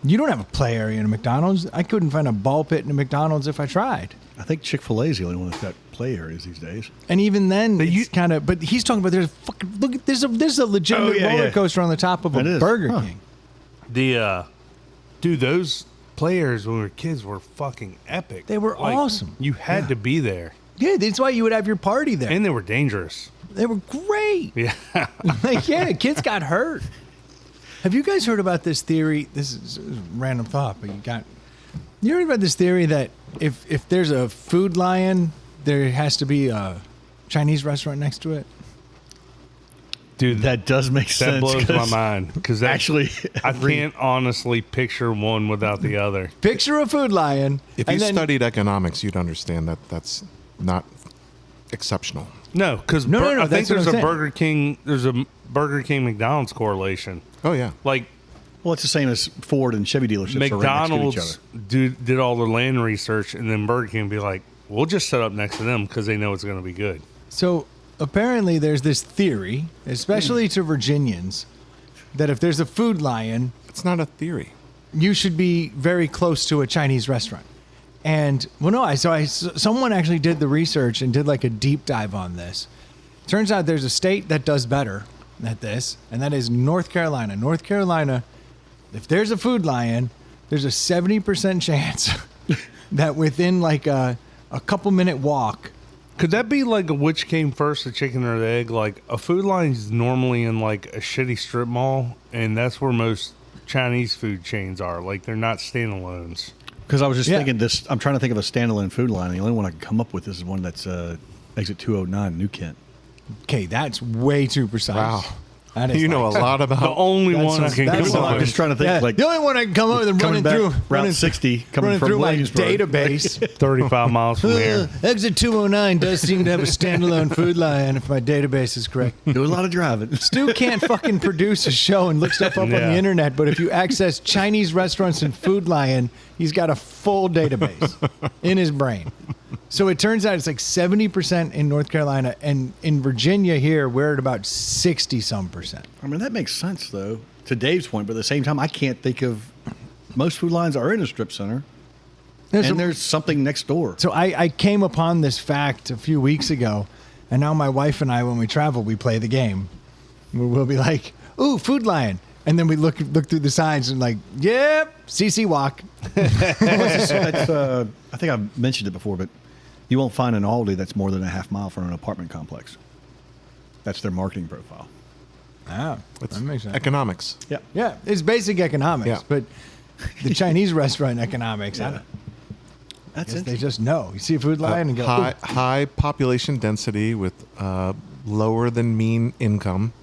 you don't have a play area in a McDonald's. I couldn't find a ball pit in a McDonald's if I tried. I think Chick-fil-A is the only one that's got play areas these days. And even then, it's kind of. But he's talking about there's fucking look. There's a legitimate roller coaster on the top of a It is. Burger Huh. King. Dude, those players when we were kids were fucking epic. They were awesome. You had to be there. Yeah, that's why you would have your party there. And they were dangerous. They were great. Yeah. Like, yeah, kids got hurt. Have you guys heard about this theory? This is a random thought, but you heard about this theory that if there's a food lion, there has to be a Chinese restaurant next to it? Dude, That does make sense. that blows my 'cause mind. Because Actually, I can't honestly picture one without the other. Picture a food lion. If you studied economics, you'd understand that that's not exceptional. No, because No, I think that's what there's I'm a saying. Burger King. There's a Burger King McDonald's correlation. Oh, yeah. Like well, it's the same as Ford and Chevy dealerships are right next to each McDonald's other. did all the land research, and then Burger King be like, "We'll just set up next to them because they know it's going to be good." So apparently there's this theory, especially to Virginians, that if there's a food lion, It's not a theory. you should be very close to a Chinese restaurant. And well, no, someone actually did the research and did like a deep dive on this. Turns out there's a state that does better at this, and that is North Carolina. North Carolina, if there's a food lion, there's a 70% chance that within like a couple minute walk. Could that be like a which came first, the chicken or the egg? Like a Food Lion's normally in like a shitty strip mall, and that's where most Chinese food chains are. Like they're not standalones. Because I was just Yeah. thinking this. I'm trying to think of a standalone food line. The only one I can come up with is one that's exit 209, New Kent. Okay, that's way too precise. Wow. That is You know like- a lot about The only That's one I a- can that's come a- up I'm with. just trying to think Yeah, like the only one I can come up with and coming running back through Route running, 60, coming running from through my Williamsburg. database. 35 miles from here. Exit 209 does seem to have a standalone food lion, if my database is correct. Do a lot of driving. Stu can't fucking produce a show and look stuff up on Yeah. the internet, but if you access Chinese restaurants and Food Lion, he's got a full database in his brain. So it turns out it's like 70% in North Carolina, and in Virginia here, we're at about 60-some%. I mean, that makes sense, though, to Dave's point. But at the same time, I can't think of most food lines are in a strip center, and there's something next door. So I came upon this fact a few weeks ago, and now my wife and I, when we travel, we play the game. We'll be like, ooh, Food Lion. And then we look through the signs and like, yep, CC Walk. That's, I think I've mentioned it before, but you won't find an Aldi that's more than a half mile from an apartment complex. That's their marketing profile. Ah, that makes sense. economics. Yeah. Yeah, it's basic economics, Yeah. but the Chinese restaurant economics. Yeah. That's They interesting. just know. You see a food line and go, High population density with lower than mean income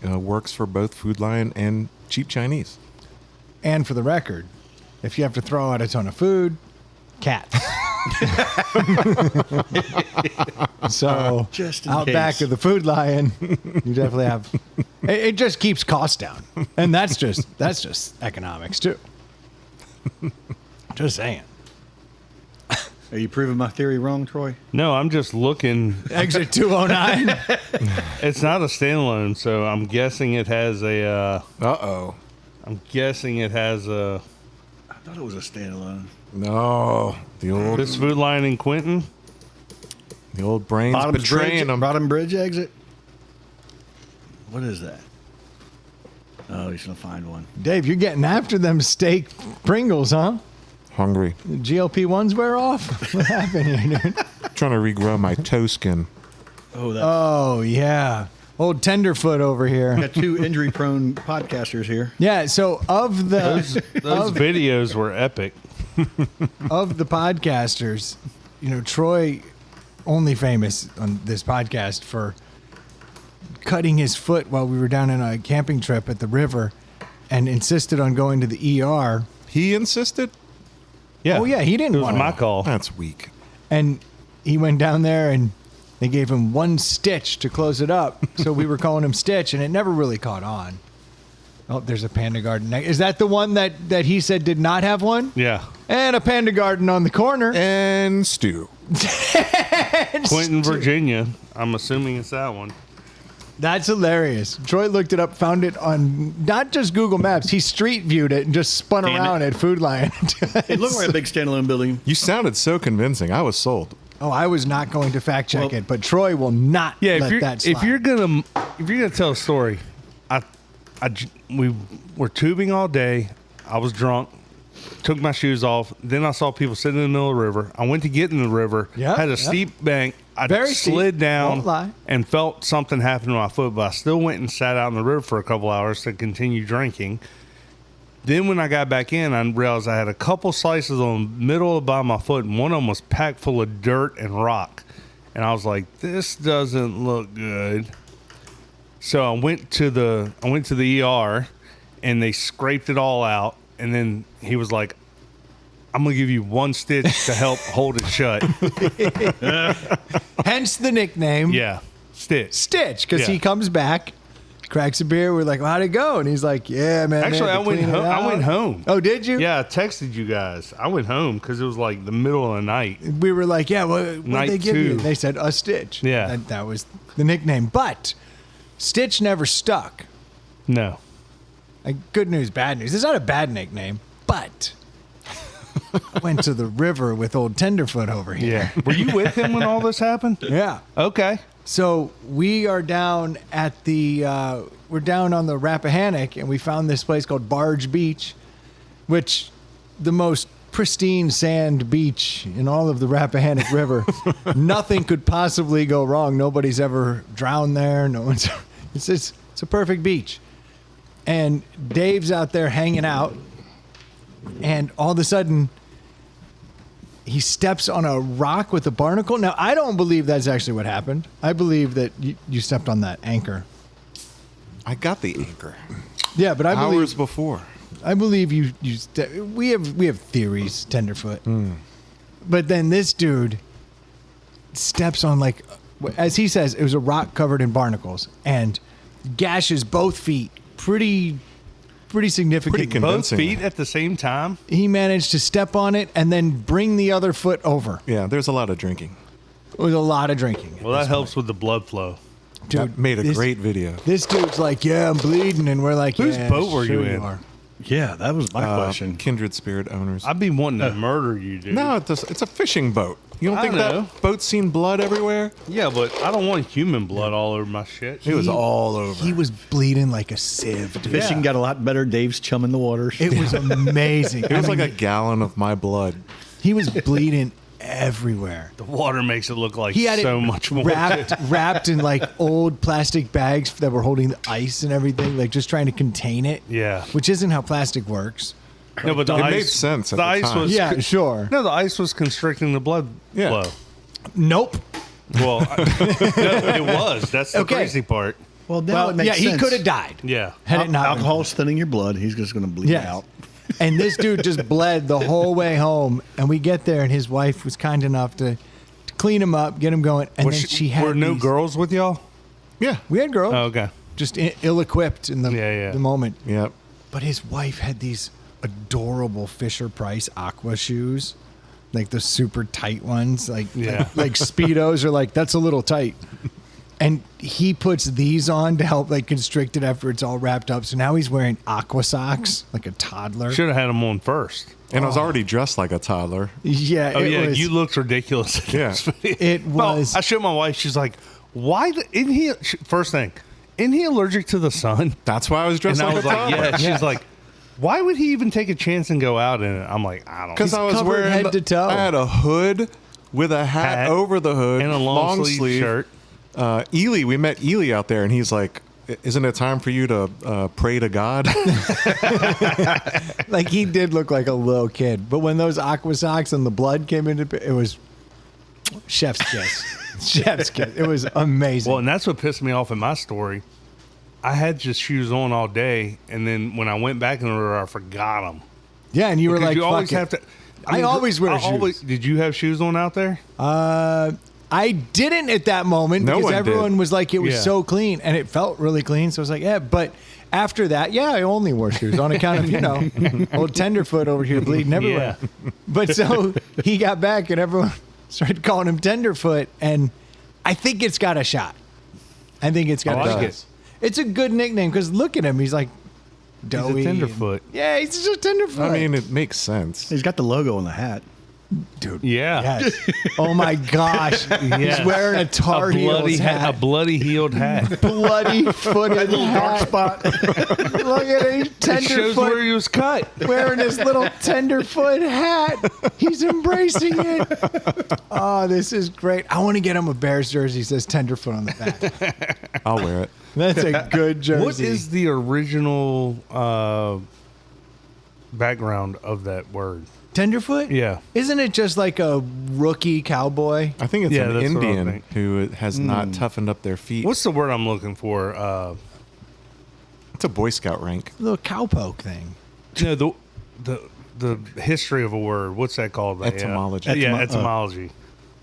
works for both Food Lion and cheap Chinese. and for the record, if you have to throw out a ton of food, cats. So Just in out case. back of the Food Lion, you definitely have. It just keeps costs down, and that's just economics too. Just saying. Are you proving my theory wrong, Troy? No, I'm just looking. Exit 209. It's not a standalone, so I'm guessing it has a. Uh-oh. I'm guessing it has a. I thought it was a standalone. No. This Food Lion in Quinton. The old brains Bottom's betraying Bridge, them. Bottom Bridge exit. What is that? Oh, he's gonna find one. Dave, you're getting after them steak Pringles, huh? Hungry. The GLP-1s wear off? What happened here, dude? Trying to regrow my toe skin. Oh, that. Oh, yeah. Old tenderfoot over here. Got two injury-prone podcasters here. Yeah, so of the Those videos were epic. of the podcasters, Troy only famous on this podcast for cutting his foot while we were down on a camping trip at the river and insisted on going to the ER. He insisted? Yeah. Oh, yeah, he didn't It was want my to. call. That's weak. And he went down there and they gave him one stitch to close it up. So we were calling him Stitch, and it never really caught on. Oh, there's a Panda Garden. Is that the one that he said did not have one? Yeah. And a Panda Garden on the corner. And stew. Quinton, Virginia. I'm assuming it's that one. That's hilarious. Troy looked it up, found it on not just Google Maps. He street viewed it and just spun Damn around it. at Food Lion. It looked like a big standalone building. You sounded so convincing. I was sold. Oh, I was not going to fact check Well- it, but Troy will not Yeah, let that slide. if you're gonna tell a story, we were tubing all day. I was drunk. Took my shoes off. Then I saw people sitting in the middle of the river. I went to get in the river. Yep, Had a yep. steep bank. I Very steep. slid down Won't lie. and felt something happen to my foot, but I still went and sat out in the river for a couple hours to continue drinking. Then when I got back in, I realized I had a couple slices on the middle by my foot, and one of them was packed full of dirt and rock. And I was like, "This doesn't look good." So I went to the ER, and they scraped it all out. And then he was like, "I'm gonna give you one stitch to help hold it shut." Hence the nickname Yeah, stitch. Stitch, because Yeah. he comes back, cracks a beer. We're like, well, how'd it go? And he's like, yeah, man. Actually, they had I to went clean it home. I out." went home. Oh, did you? Yeah, I texted you guys. I went home because it was like the middle of the night. We were like, yeah, what'd Night they give you? two. They said a Stitch. Yeah. That was the nickname. But Stitch never stuck. No. Like, good news, bad news. It's not a bad nickname, but went to the river with old Tenderfoot over here. Yeah. Were you with him when all this happened? Yeah. Okay. So we are down at we're down on the Rappahannock, and we found this place called Barge Beach, which the most pristine sand beach in all of the Rappahannock River. Nothing could possibly go wrong. Nobody's ever drowned there. No one's. It's a perfect beach. And Dave's out there hanging out, and all of a sudden, he steps on a rock with a barnacle. Now, I don't believe that's actually what happened. I believe that you stepped on that anchor. I got the anchor Yeah, but hours before. I believe you. We have theories, Tenderfoot. But then this dude steps on, like, as he says, it was a rock covered in barnacles and gashes both feet pretty significantly. Pretty Both convincing. feet at the same time? He managed to step on it and then bring the other foot over. Yeah, there's a lot of drinking. It was a lot of drinking. Well, that helps with the blood flow. That made a this- great video. This dude's like, yeah, I'm bleeding, and we're like, Whose yeah, boat were sure you in? are. Yeah, that was my question. Kindred spirit owners. I'd be wanting to murder you, dude. No, it's a fishing boat. You don't I think know. that boat's seen blood everywhere? Yeah, but I don't want human blood all over my shit. It was all over. He was bleeding like a sieve, dude. Fishing yeah. got a lot better. Dave's chumming the waters. It was amazing. It was like a gallon of my blood. he was bleeding everywhere. The water makes it look like He had so it much more. wrapped in like old plastic bags that were holding the ice and everything, like just trying to contain it. Yeah. Which isn't how plastic works. No, but the It ice made sense at the the ice time. was Yeah, sure. no, the ice was constricting the blood Yeah. flow. Nope. Well, no, it was. That's the Okay. crazy part. Well, now Well, it makes yeah, sense. he could have died. Yeah. Had it not been Alcohol's thinning your blood. He's just going to bleed Yes. out. And this dude just bled the whole way home. And we get there, and his wife was kind enough to clean him up, get him going. And then she had were no these- girls with y'all? Yeah. We had girls, Oh, okay. just ill-equipped in the moment. Yep. But his wife had these adorable Fisher Price aqua shoes, like the super tight ones, like Yeah. like Speedos are like that's a little tight. And he puts these on to help like constrict it after it's all wrapped up. So now he's wearing aqua socks like a toddler. Should have had them on first. And I was already dressed like a toddler. Yeah, Oh, it yeah. was, You looked ridiculous. in Yeah. this video. It Well, was- I showed my wife. She's like, why? Isn't he? First thing, isn't he allergic to the sun? That's why I was dressed And I like was a like, toddler. yeah. She's like, why would he even take a chance and go out in it? I'm like, I don't Because know. I was covered wearing head to toe. I had a hood with a hat over the hood and a long sleeve shirt. Ely, we met Ely out there, and he's like, "Isn't it time for you to pray to God?" like he did look like a little kid. But when those aqua socks and the blood came into it was chef's kiss. Chef's kiss. It was amazing. Well, and that's what pissed me off in my story. I had just shoes on all day, and then when I went back in the river, I forgot them. yeah, and you were like, you always "Fuck it." have to. I always wear shoes. Did you have shoes on out there? I didn't at that moment No because one everyone did. was like, it was Yeah. so clean and it felt really clean. So I was like, yeah. But after that, yeah, I only wore shoes on account of, old tenderfoot over here bleeding everywhere. Yeah. But so he got back and everyone started calling him tenderfoot. And I think it's got a shot. I think it's got I a like shot. it. It's a good nickname because look at him. He's like doughy. tenderfoot. Yeah, he's just tenderfoot. I mean, it makes sense. He's got the logo on the hat. dude. Yeah. Yes. Oh my gosh. Yes. He's wearing a Tar Heels hat. a bloody heeled hat. Bloody footed hat. Spot. Look at it. He's It shows where tenderfoot he was cut. wearing his little tenderfoot hat. He's embracing it. Oh, this is great. I want to get him a Bears jersey that says tenderfoot on the back. I'll wear it. That's a good jersey. What is the original background of that word? tenderfoot? Yeah. Isn't it just like a rookie cowboy? I think it's Yeah, an that's what I Indian think. who has not toughened up their feet. What's the word I'm looking for? It's a Boy Scout rank. Little cowpoke thing. No, the history of a word. What's that called? Etymology. Yeah, etymology.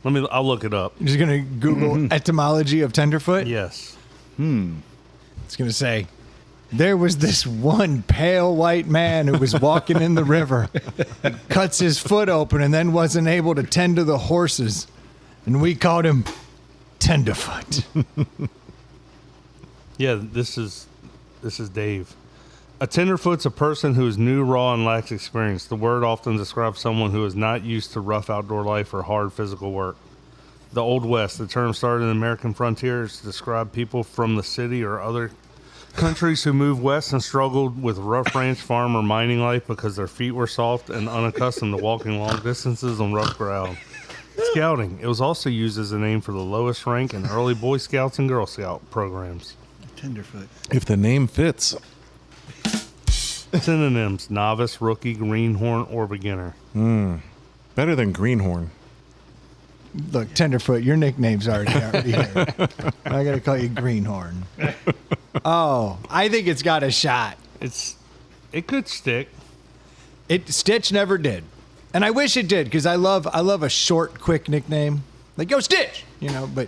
I'll look it up. You're just gonna Google etymology of tenderfoot. Yes. It's gonna say there was this one pale white man who was walking in the river, cuts his foot open, and then wasn't able to tend to the horses, and we called him Tenderfoot. Yeah, this is Dave. A tenderfoot's a person who is new, raw, and lacks experience. The word often describes someone who is not used to rough outdoor life or hard physical work. The Old West, the term started in the American frontiers to describe people from the city or other countries who moved west and struggled with rough ranch, farm, or mining life because their feet were soft and unaccustomed to walking long distances on rough ground. Scouting. It was also used as a name for the lowest rank in early Boy Scouts and Girl Scout programs. Tenderfoot. If the name fits. Synonyms: novice, rookie, greenhorn, or beginner. Better than greenhorn. Look, Tenderfoot, your nickname's already here. I gotta call you Greenhorn. Oh, I think it's got a shot. It could stick. Stitch never did, and I wish it did because I love a short, quick nickname like Yo Stitch, But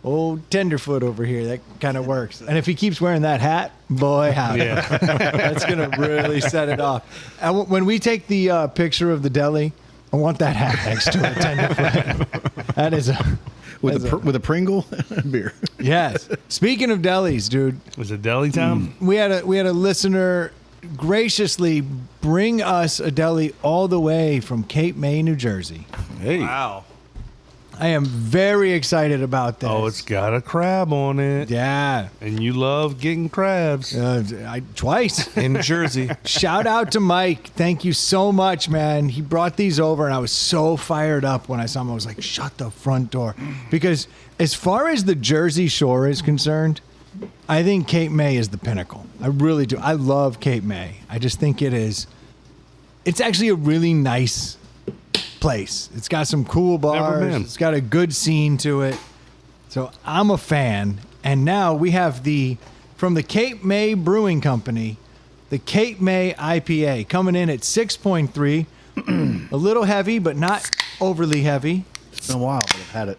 old Tenderfoot over here, that kind of works. And if he keeps wearing that hat, boy, howdy, Yeah. that's gonna really set it off. And when we take the picture of the deli, I want that hat next to it, Tenderfoot. That is a With a Pringle beer. yes. Speaking of delis, dude, Was it deli time? we had a listener graciously bring us a deli all the way from Cape May, New Jersey. Hey. Wow. I am very excited about this. Oh, it's got a crab on it. yeah. And you love getting crabs. Twice. In Jersey. Shout out to Mike. Thank you so much, man. He brought these over, and I was so fired up when I saw him. I was like, shut the front door. Because as far as the Jersey Shore is concerned, I think Cape May is the pinnacle. I really do. I love Cape May. I just think it is it's actually a really nice place. It's got some cool bars. been. It's got a good scene to it. So I'm a fan. And now we have from the Cape May Brewing Company, the Cape May IPA coming in at 6.3. A little heavy, but not overly heavy. It's been a while, but I've had it.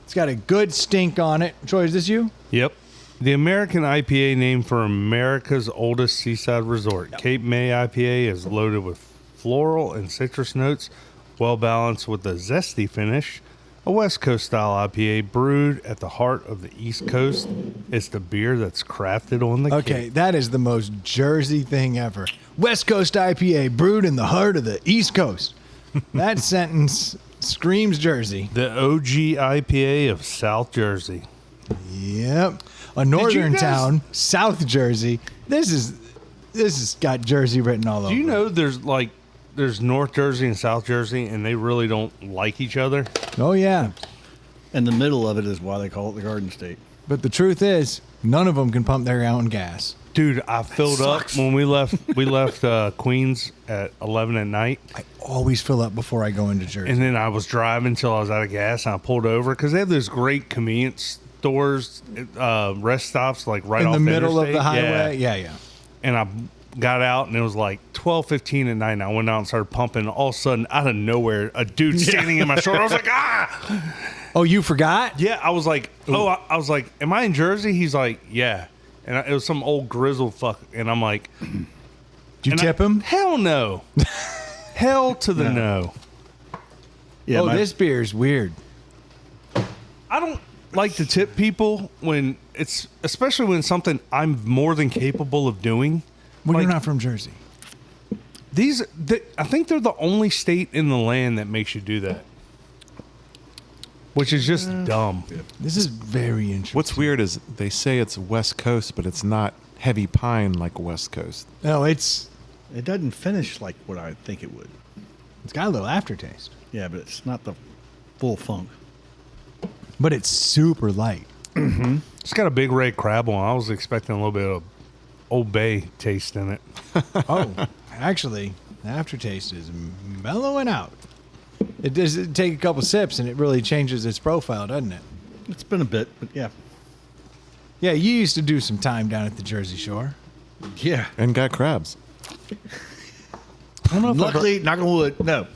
It's got a good stink on it. Troy, is this you? Yep. The American IPA named for America's oldest seaside resort. Cape May IPA is loaded with floral and citrus notes, well balanced with a zesty finish. A West Coast style IPA brewed at the heart of the East Coast. It's the beer that's crafted on the Okay, Cape. that is the most Jersey thing ever. West Coast IPA brewed in the heart of the East Coast. That sentence screams Jersey. The OG IPA of South Jersey. Yep. A northern guys- town, South Jersey. This has got Jersey written all over. Do you it. know there's North Jersey and South Jersey, and they really don't like each other? Oh yeah. And the middle of it is why they call it the Garden State. But the truth is, none of them can pump their own gas. Dude, I filled up sucks. when we left. We left Queens at 11 at night, I always fill up before I go into Jersey. and then I was driving till I was out of gas, and I pulled over because they have those great convenience stores, rest stops like right in off the middle of interstate. the highway. Yeah. And I got out, and it was like 12:15 at night. And I went out and started pumping. All of a sudden, out of nowhere, a dude standing in my shoulder. I was like, ah! Oh, you forgot? Yeah, I was like, I was like, am I in Jersey? He's like, yeah. And it was some old grizzled fuck. And I'm like, Did you and tip him? Hell no. Hell to the no. Yeah, Oh, this beer is weird. I don't like to tip people when it's, especially when it's something I'm more than capable of doing. Well, Like, you're not from Jersey. I think they're the only state in the land that makes you do that. Which is just dumb. This is very interesting. What's weird is they say it's West Coast, but it's not heavy pine like West Coast. No, it's It doesn't finish like what I think it would. got a little aftertaste, Yeah, but it's not the full funk. but it's super light. It's got a big red crab on. I was expecting a little bit of Old Bay taste in it. Oh, actually, the aftertaste is mellowing out. It does take a couple sips, and it really changes its profile, doesn't it? It's been a bit, but yeah. Yeah, you used to do some time down at the Jersey Shore. Yeah. And got crabs. I don't know if Luckily, knock on wood, no.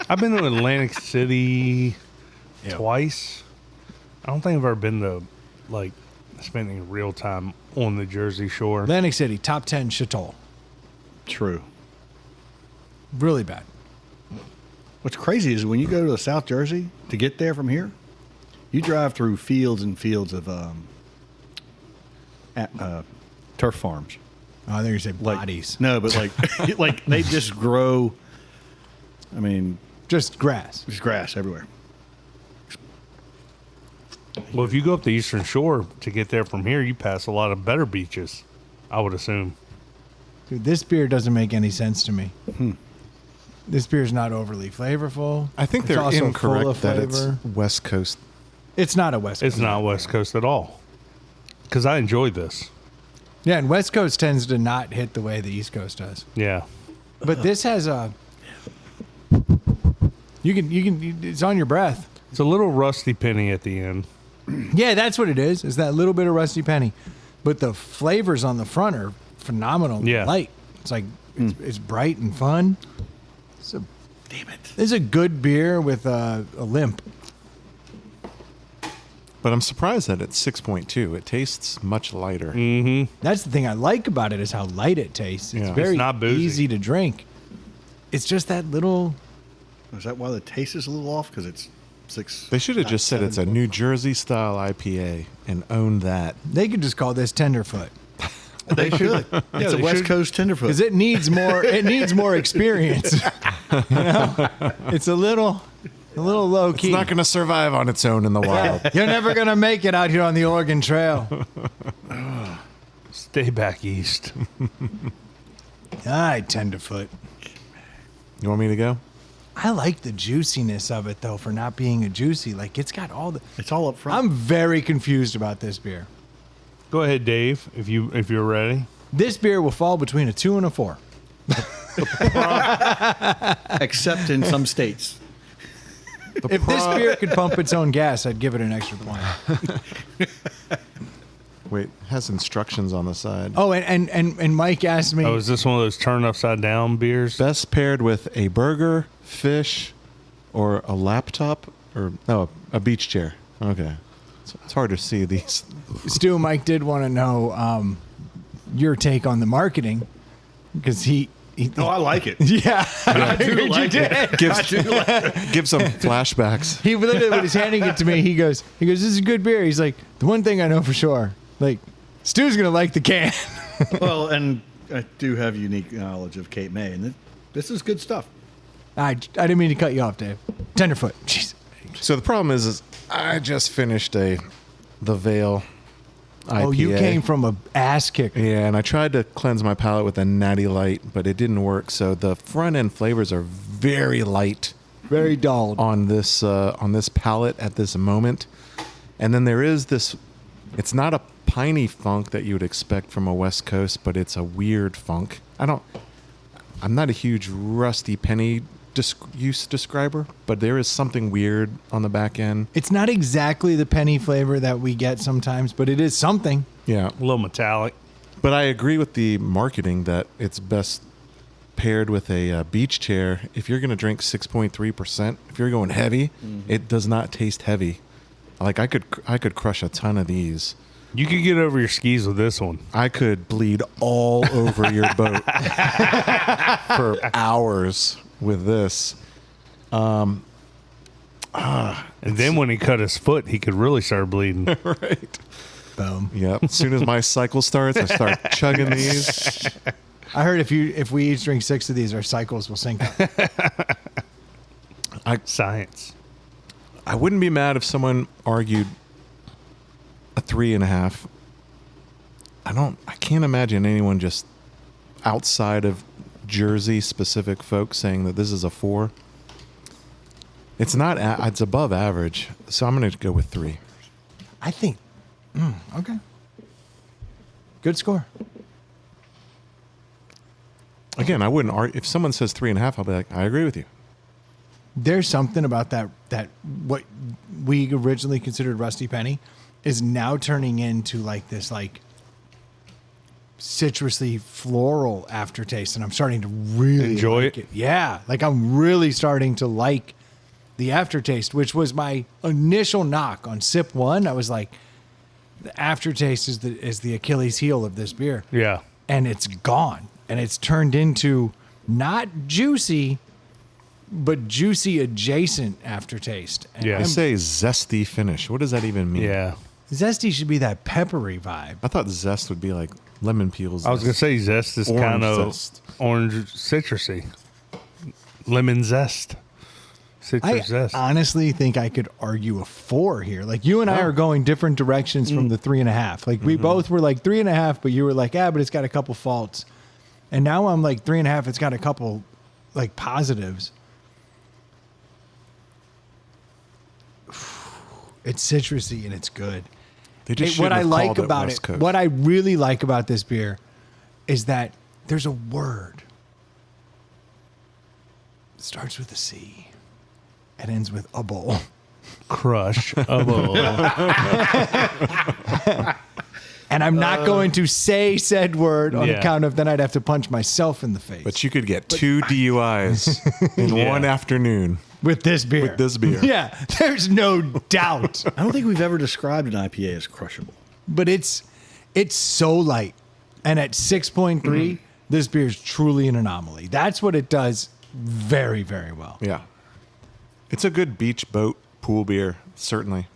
I've been to Atlantic City twice. I don't think I've ever been to, like, spending real time on the Jersey Shore. Atlantic City, top 10 Chateau. True. Really bad. What's crazy is when you go to South Jersey to get there from here, you drive through fields and fields of turf farms. Oh, I think you say Like, bodies. No, but like, like they just grow. I mean, Just grass. there's grass everywhere. Well, if you go up the Eastern Shore to get there from here, you pass a lot of better beaches, I would assume. Dude, this beer doesn't make any sense to me. This beer is not overly flavorful. I think It's they're also full incorrect of that it's flavor. West Coast. It's not a West Coast. It's not West Coast at all. Because I enjoyed this. Yeah, and West Coast tends to not hit the way the East Coast does. Yeah. But this has a. You can. It's on your breath. It's a little rusty penny at the end. Yeah, that's what it is. Is that little bit of rusty penny, but the flavors on the front are phenomenal. Yeah. Light. It's like it's bright and fun. Damn it. It's a good beer with a limp. But I'm surprised that it's 6.2. It tastes much lighter. That's the thing I like about it is how light it tastes. It's Yeah. very It's not boozy. easy to drink. It's just that little. Is that why the taste is a little off? Because it's 6. They should have just said it's a New Jersey style IPA and owned that. They could just call this tenderfoot They should. It's a they West should. Coast tenderfoot. because it needs more. It needs more experience. You know? It's a little low key. It's not going to survive on its own in the wild. You're never gonna make it out here on the Oregon Trail. Stay back east. Aye, tenderfoot. You want me to go? I like the juiciness of it though, for not being a juicy. Like it's got all the. It's all up front. I'm very confused about this beer. Go ahead, Dave, if you're ready. This beer will fall between a 2 and a 4. Except in some states. If this beer could pump its own gas, I'd give it an extra point. Wait, it has instructions on the side. Oh, and Mike asked me. Oh, is this one of those turn upside down beers? Best paired with a burger, fish, or a laptop, or no, a beach chair. Okay, it's hard to see these. Stu, Mike did want to know your take on the marketing because he Oh, I like it. yeah, I do like it. Give some flashbacks. he literally was handing it to me. He goes, this is a good beer. He's like, the one thing I know for sure, like, Stu's gonna like the can. Well, and I do have unique knowledge of Cape May, and this is good stuff. I didn't mean to cut you off, Dave. Tenderfoot. Jeez. So the problem is I just finished the Veil IPA. Oh, you came from a ass kicker. Yeah, and I tried to cleanse my palate with a Natty Light, but it didn't work. So the front end flavors are very light, Very dull. on this palate at this moment. And then there is this. It's not a piney funk that you would expect from a West Coast, but it's a weird funk. I'm not a huge Rusty Penny use describer, but there is something weird on the back end. It's not exactly the penny flavor that we get sometimes, but it is something. Yeah, A little metallic. but I agree with the marketing that it's best paired with a beach chair. If you're going to drink 6.3%, if you're going heavy, it does not taste heavy. Like I could crush a ton of these. You could get over your skis with this one. I could bleed all over your boat for hours with this. And then when he cut his foot, he could really start bleeding. Right. Boom. Yep. As soon as my cycle starts, I start chugging these. I heard if we each drink 6 of these, our cycles will sync up. Science. I wouldn't be mad if someone argued a 3.5. I can't imagine anyone just outside of Jersey specific folks saying that this is a 4. It's not. It's above average, so I'm going to go with 3. I think. Okay. Good score. Again, I wouldn't argue if someone says 3.5. I'll be like, I agree with you. There's something about that what we originally considered Rusty Penny is now turning into like this like citrusy floral aftertaste, and I'm starting to really Enjoy like it? Yeah, like I'm really starting to like the aftertaste, which was my initial knock on sip 1. I was like, the aftertaste is the Achilles heel of this beer. Yeah. And it's gone, and it's turned into not juicy, but juicy adjacent aftertaste. And Yeah. They say zesty finish. What does that even mean? Yeah. zesty should be that peppery vibe. I thoutt zest would be like lemon peels. I was going to say zest is Orange kind of zest. orange citrusy. Lemon zest. Citrus I zest. honestly think I could argue a 4 here. Like you and I are going different directions from the 3.5. Like we both were like 3.5, but you were like, but it's got a couple faults. And now I'm like 3.5. It's got a couple like positives. It's citrusy and it's good. They just Hey, what shouldn't I have like called about West it, Coast. what I really like about this beer is that there's a word. It starts with a C and ends with a bowl. Crush. Oh, And I'm not going to say said word on Yeah. account of then I'd have to punch myself in the face. But you could get 2 DUIs in Yeah. one afternoon. with this beer. With this beer. Yeah, there's no doubt. I don't think we've ever described an IPA as crushable. But it's so light. And at 6.3, this beer is truly an anomaly. That's what it does very, very well. Yeah. It's a good beach boat pool beer, certainly.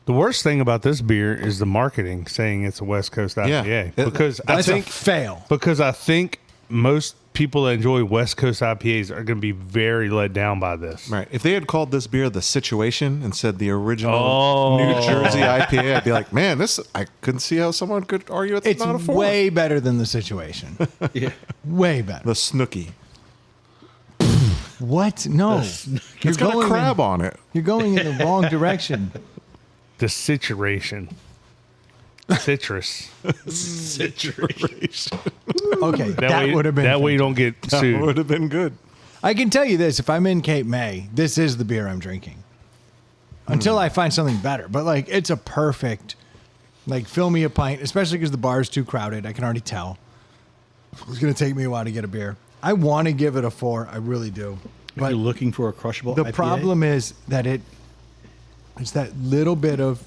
The worst thing about this beer is the marketing saying it's a West Coast IPA. Yeah. Because I That's think a fail. I think most people that enjoy West Coast IPAs are going to be very let down by this. Right. If they had called this beer The Situation and said the original Oh. New Jersey IPA, I'd be like, man, I couldn't see how someone could argue it's not a 4. way better than the situation. Yeah. Way better. The Snooky. What? No. It's got a crab on it. You're going in the wrong direction. The situation. Citrus. Situation. Okay, that would have been that way you don't get That sued. would have been good. I can tell you this: if I'm in Cape May, this is the beer I'm drinking. Until I find something better, but like it's a perfect, like fill me a pint, especially because the bar is too crowded. I can already tell. It's gonna take me a while to get a beer. I want to give it a 4. I really do. If you're looking for a crushable The IPA, problem is that it's that little bit of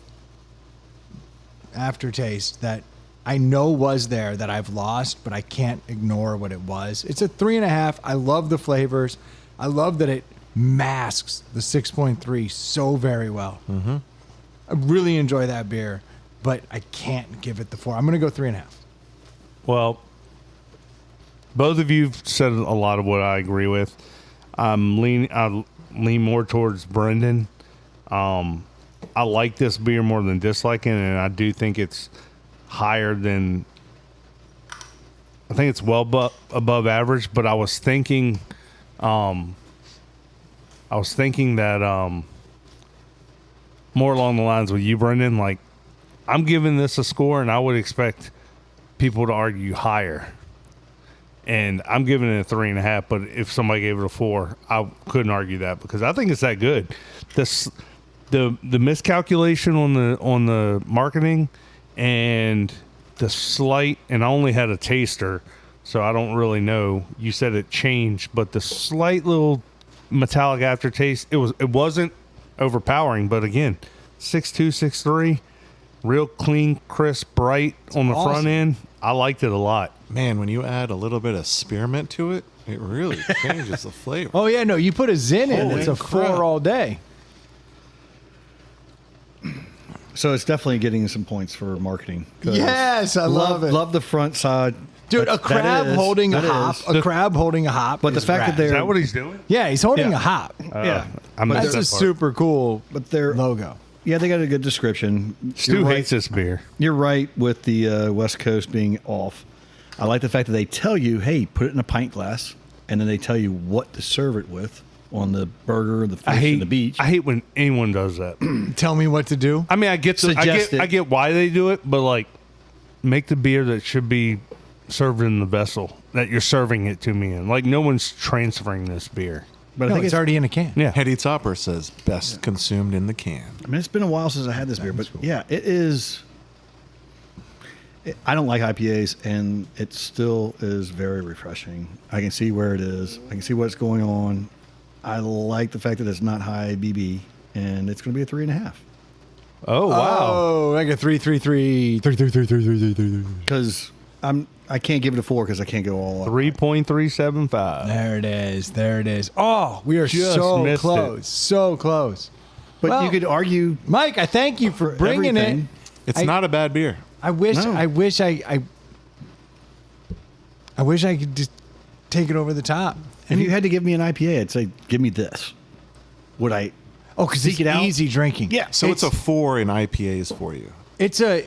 aftertaste that I know was there that I've lost, but I can't ignore what it was. It's a 3.5. I love the flavors. I love that it masks the 6.3 so very well. Mm-hmm. I really enjoy that beer, but I can't give it the 4. I'm going to go 3.5. Well, both of you said a lot of what I agree with. I lean more towards Brendan. I like this beer more than disliking it, and I do think it's higher than. I think it's well above average, but I was thinking that more along the lines with you, Brendan. Like, I'm giving this a score, and I would expect people to argue higher. And I'm giving it a 3.5, but if somebody gave it a 4, I couldn't argue that because I think it's that good. The miscalculation on the marketing and the slight, and I only had a taster, so I don't really know. You said it changed, but the slight little metallic aftertaste, it wasn't overpowering, but again, 6.2, 6.3, real clean, crisp, bright on the front awesome. end. I liked it a lot. Man, when you add a little bit of spearmint to it, it really changes the flavor. Oh, yeah, no, you put a Zin in, Holy it's a crap. 4 all day. so it's definitely getting some points for marketing. 'Cause Yes, I love it. Love the front side, Dude, a That crab is- holding a that hop. is. A crab holding a hop. But the is fact that rad. they're- Is that what he's doing? Yeah, he's holding Yeah. a hop. yeah, I missed That's a that part. super cool but they're logo. yeah, they got a good description. Stu You're hates this beer. You're right with the West Coast being off. I like the fact that they tell you, hey, put it in a pint glass, and then they tell you what to serve it with on the burger, the fish, and the beach. I hate when anyone does that. Tell me what to do. I mean, I get Suggest it. I get why they do it, but like, make the beer that should be served in the vessel that you're serving it to me in. Like, no one's transferring this beer. but No, I think it's already in a can. Yeah, Hetty Topper says best consumed in the can. I mean, it's been a while since I had this beer, but yeah, it is. I don't like IPAs, and it still is very refreshing. I can see where it is. I can see what's going on. I like the fact that it's not high BB, and it's going to be a 3.5 Oh wow! Oh, like a 333. because I can't give it a 4 because I can't go all up. 3.375. There it is. There it is. Oh, we are Just so missed close. it. So close. But Well, you could argue Mike, I thank you for bringing everything. it. It's not a bad beer. I wish No. I could just take it over the top. If you had to give me an IPA, I'd say give me this. Would I? Oh, because Seek it's it out? easy drinking. Yeah. So it's a 4 in IPAs for you. It's a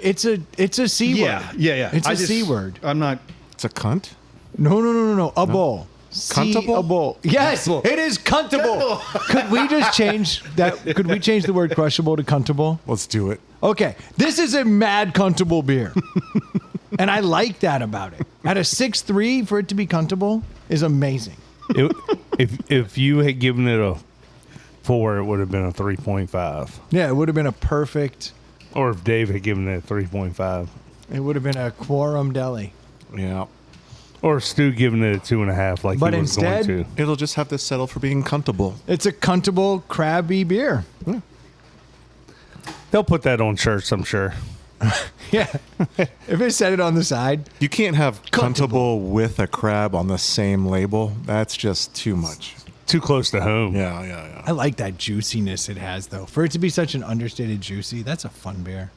C word. Yeah. It's I a C word. I'm not. It's a cunt. No. A bowl. Cuntable? A bowl. Yes, it is cuntable. Could we just change that? Could we change the word crushable to cuntable? Let's do it. Okay, this is a mad cuntable beer, and I like that about it. At a 6.3 for it to be cuntable is amazing. If you had given it a 4, it would have been a 3.5. Yeah, it would have been a perfect. Or if Dave had given it a 3.5. It would have been a quorum deli. Yeah. Or Stu giving it a 2.5 like But he was instead- going to. It'll just have to settle for being cuntable. It's a cuntable crabby beer. They'll put that on shirts, I'm sure. Yeah, if it said it on the side. You can't have cuntable with a crab on the same label. That's just too much. Too close to home. Yeah. I like that juiciness it has, though. For it to be such an understated juicy, that's a fun beer.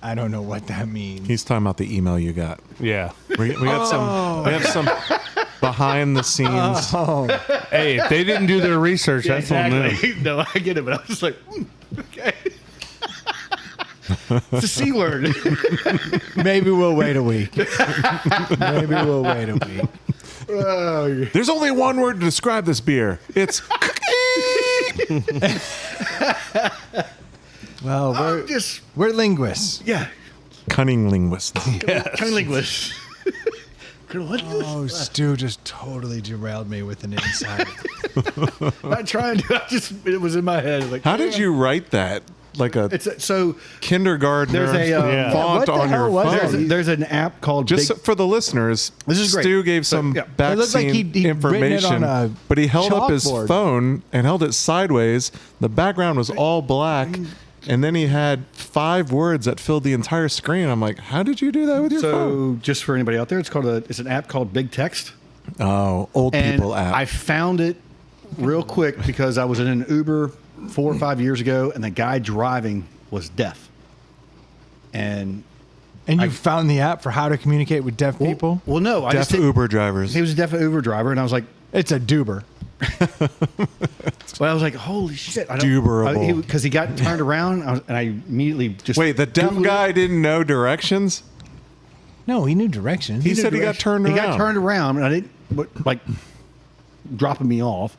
I don't know what that means. He's talking about the email you got. Yeah. We have some behind the scenes. Oh, Hey, if they didn't do their research, that's on them. No, I get it, but I was just like, okay. It's a C word. maybe we'll wait a week. Maybe we'll wait a week. There's only one word to describe this beer. It's Well, Just we're linguists. yeah. cunning linguist. Cunning linguist. Oh, Stu just totally derailed me with an insight. I'm not trying to. It was in my head. Like, How did you write that? Like a so kindergartner there's a font what the on hell your was phone. that? there's an app called Just Big, for the listeners, This is great. Stu gave So, some yeah. It back looked like scene he'd written it on information, a but he held up his chalkboard. phone and held it sideways. The background was all black, and then he had 5 words that filled the entire screen. I'm like, how did you do that with your phone? So just for anybody out there, it's an app called Big Text. Oh, old And people app. I found it real quick because I was in an Uber 4 or 5 years ago, and the guy driving was deaf. And You found the app for how to communicate with deaf people? well, no, I Deaf just did- Uber drivers. He was a deaf Uber driver, and I was like, It's a duber. well, I was like, holy shit! Duberable. Because he got turned around, and I immediately just Wait, the deaf Googled it. guy didn't know directions? No, he knew directions. He said he got turned around. He got turned around, and I didn't like dropping me off.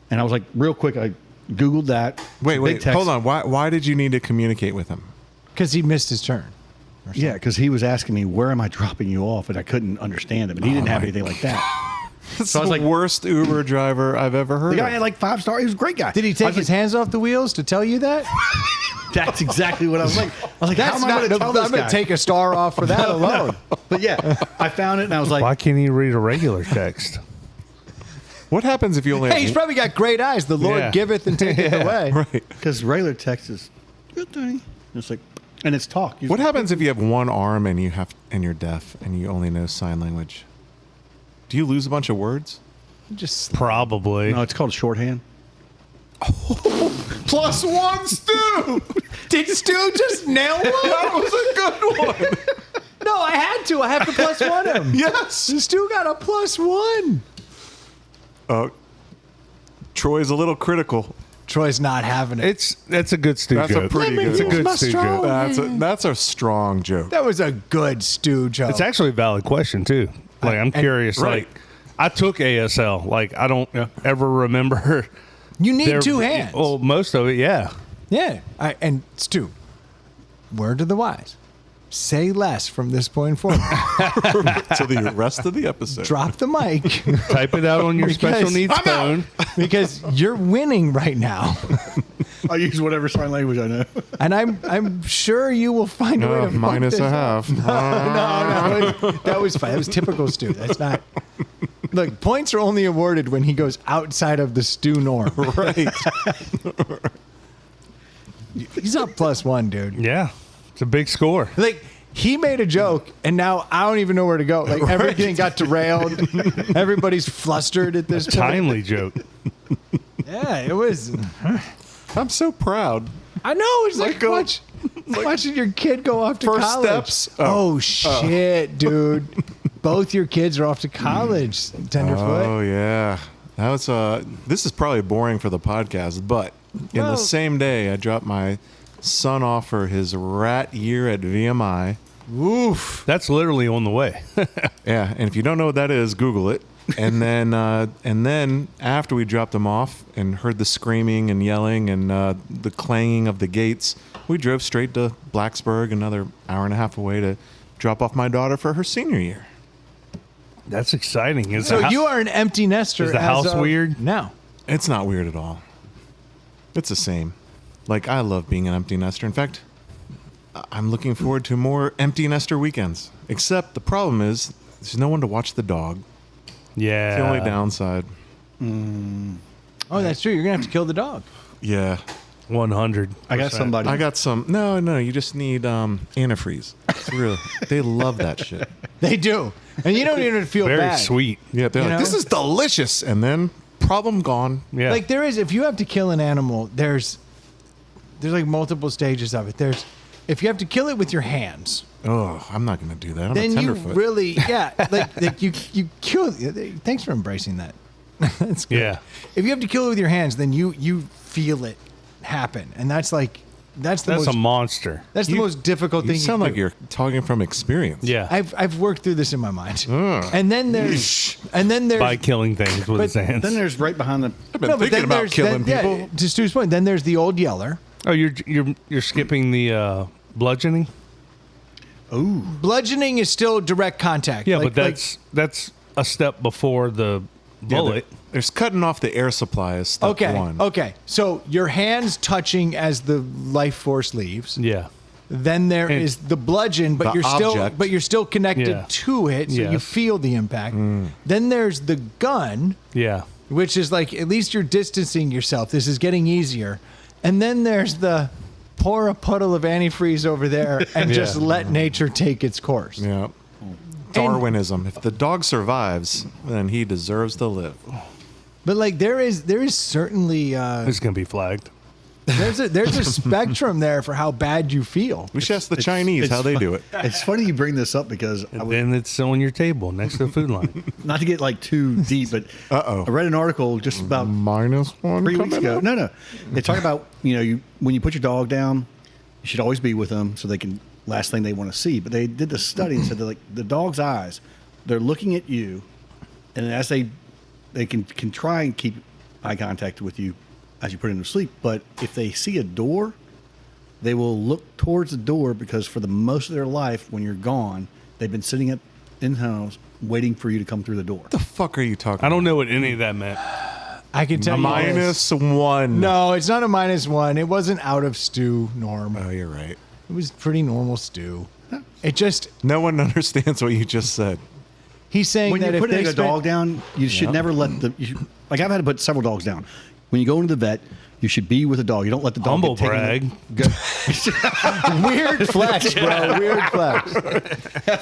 And I was like, real quick, I Googled that. Wait, Big text. hold on. Why did you need to communicate with him? Because he missed his turn. Yeah, because he was asking me, where am I dropping you off? And I couldn't understand him. And he didn't have anything like that. That's So I was the like- worst Uber driver I've ever heard The guy of. had like 5 stars. He was a great guy. Did he I take was his like, hands off the wheels to tell you that? That's exactly what I was like. I was like, how am I going to tell I'm this going guy? to take a star off for that alone. But yeah, I found it, and I was like, Why can't he read a regular text? What happens if you only Hey, he's have probably got great eyes. The Lord Yeah. giveth and taketh away. right? because regular text is good thing. And it's like, and it's talk. What happens if you have one arm and you're deaf and you only know sign language? Do you lose a bunch of words? Just Probably. No, it's called shorthand. +1, Stu. did Stu just nail one? That was a good one. No, I had to. I have to +1 him. Yes. Stu got a +1. Troy's a little critical. Troy's not having it. That's a good Stu That's a joke. pretty Let me good. It's a use good my Stu straw. joke. That's a strong joke. That was a good Stu joke. It's actually a valid question too. Like I'm curious. right. Like I took ASL. Like I don't ever remember. you need 2 hands. Well, most of it, yeah. Yeah. And Stu, word to the wise. Say less from this point forward. To the rest of the episode. Drop the mic Type it out on your special Because- needs I'm phone. because you're winning right now. I use whatever sign language I know. And I'm sure you will find a way to fuck minus this a up. half. No, that was fine. That was typical Stu. That's not. Look, points are only awarded when he goes outside of the Stu norm. Right. He's up +1, dude. Yeah, it's a big score. Like he made a joke, and now I don't even know where to go. Like everything got derailed. Everybody's flustered at this point. Timely joke. Yeah, it was. I'm so proud. I know. It's like, Like, watching your kid go off to First college. steps. Oh, shit, dude! Both your kids are off to college. Tenderfoot. Oh yeah. That was this is probably boring for the podcast, but in Well- the same day I dropped my son off for his rat year at VMI. Oof. That's literally on the way. Yeah, and if you don't know what that is, Google it. And then after we dropped him off and heard the screaming and yelling and the clanging of the gates, we drove straight to Blacksburg, another hour and a half away, to drop off my daughter for her senior year. That's exciting. Is So the you are an empty nester. Is the as house of weird? No. It's not weird at all. It's the same. Like, I love being an empty nester. In fact, I'm looking forward to more empty nester weekends. Except the problem is there's no one to watch the dog. Yeah. It's the only downside. Oh, that's true. You're gonna have to kill the dog. Yeah. 100. I got somebody. I got some. No, you just need antifreeze. It's real. They love that shit. They do, and you don't even feel Very bad. sweet. Yeah, they're You like, know? this is delicious. And then problem gone. Yeah. Like there is, if you have to kill an animal, there's like multiple stages of it. There's if you have to kill it with your hands, Oh, I'm not going to do that. I'm then a you tenderfoot. really, like you kill. Thanks for embracing that. That's good. Yeah. If you have to kill it with your hands, then you feel it happen, and that's the That's most a monster. that's the You- most difficult You thing. sound can like do. you're talking from experience. Yeah. I've worked through this in my mind, Ugh. and then there's By killing things with his hands. Then there's right behind the. I've been no, but thinking then about there's killing then, people. Yeah, to Stu's point, then there's the old yeller. Oh, you're skipping the bludgeoning? Ooh. Bludgeoning is still direct contact. Yeah, Like- but that's a step before the bullet. There's cutting off the air supply is step okay. one. Okay. So your hands touching as the life force leaves. Yeah. Then there And is the bludgeon, but the you're still connected Yeah. to it, so you Yes. feel the impact. Then there's the gun, Yeah. which is like at least you're distancing yourself. This is getting easier. And then there's the pour a puddle of antifreeze over there and just let nature take its course. Yeah. Darwinism. If the dog survives, then he deserves to live. But like there is certainly It's going to be flagged. there's a spectrum there for how bad you feel. We should ask the Chinese how they do it. It's funny you bring this up because I And would, then it's on your table next to the food line. not to get like too deep, but Uh-oh. I read an article just about -1 3 weeks coming ago. up? No. They talk about, when you put your dog down, you should always be with them so they can, last thing they want to see. But they did this study and said that like the dog's eyes, they're looking at you, and as they can try and keep eye contact with you as you put them to sleep. But if they see a door, they will look towards the door because for the most of their life, when you're gone, they've been sitting in house waiting for you to come through the door. What the fuck are you talking I don't know what any of that meant. I can tell about? you this. -1. No, it's not a -1. It wasn't out of stew, Norm. Oh, you're right. It was pretty normal stew. It just No one understands what you just said. he's saying When that you're if putting they a dog down, you should Yeah. never let like I've had to put several dogs down. When you go into the vet, you should be with a dog. You don't let the dog Humble get taken brag. weird flex, bro, weird flex.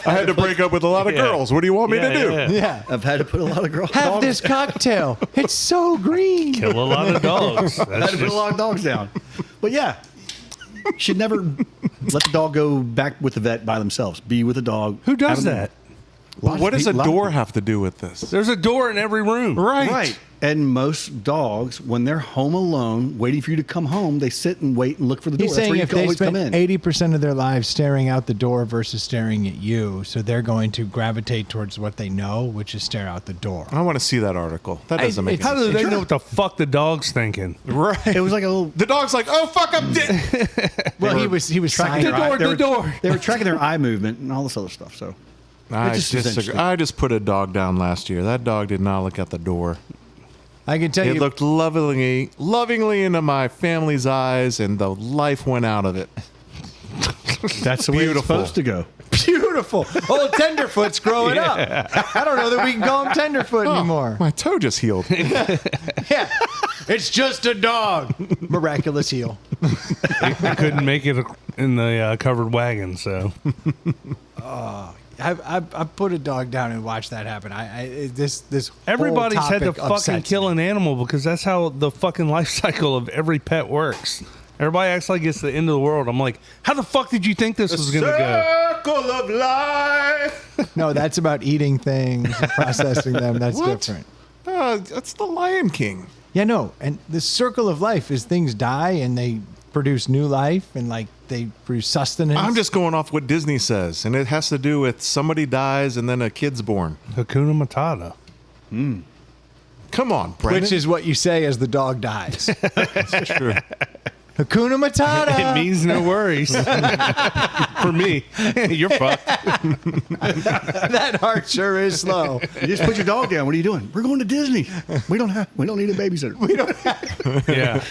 I had to break up with a lot of Yeah. girls. What do you want me to do? Yeah. I've had to put a lot of girls. Have dogs, this cocktail. It's so green. Kill a lot of dogs. I had That's to put a just, lot of dogs down. But yeah, you should never let the dog go back with the vet by themselves. Be with a dog. who does Have them- that? What does a lot of door people. have to do with this? There's a door in every room. Right. And most dogs, when they're home alone, waiting for you to come home, they sit and wait and look for the door. He's That's saying where you if can they always come spend in. 80% of their lives staring out the door versus staring at you, so they're going to gravitate towards what they know, which is stare out the door. I want to see that article. That doesn't make How any do sense. they know what the fuck the dog's thinking? Right. It was like a little The dog's like, oh, fuck, I'm dead. Well, were he was tracking signing. their eye- door, they the were- door. They were tracking their eye movement and all this other stuff. So I just is disagree. interesting. I just put a dog down last year. That dog did not look at the door. I can tell It you. looked lovingly into my family's eyes, and the life went out of it. that's the way it's Beautiful. supposed to go. Beautiful. Old Tenderfoot's growing up. I don't know that we can call him Tenderfoot anymore. My toe just healed. Yeah. It's just a dog. Miraculous heel. I couldn't make it in the covered wagon, so I put a dog down and watched that happen. This whole everybody's had to topic fucking upsets kill me. an animal because that's how the fucking life cycle of every pet works. Everybody acts like it's the end of the world. I'm like, how the fuck did you think this was gonna go? Circle of life. No, that's about eating things and processing them. That's What? different. That's the Lion King. Yeah, no. And the circle of life is things die and they produce new life and like they produce sustenance. I'm just going off what Disney says, and it has to do with somebody dies and then a kid's born. Hakuna Matata. Come on, Brendan. which is what you say as the dog dies. That's true. Hakuna Matata. It means no worries for me. You're fucked. That heart sure is slow. You just put your dog down. What are you doing? We're going to Disney. We don't need a babysitter. Yeah.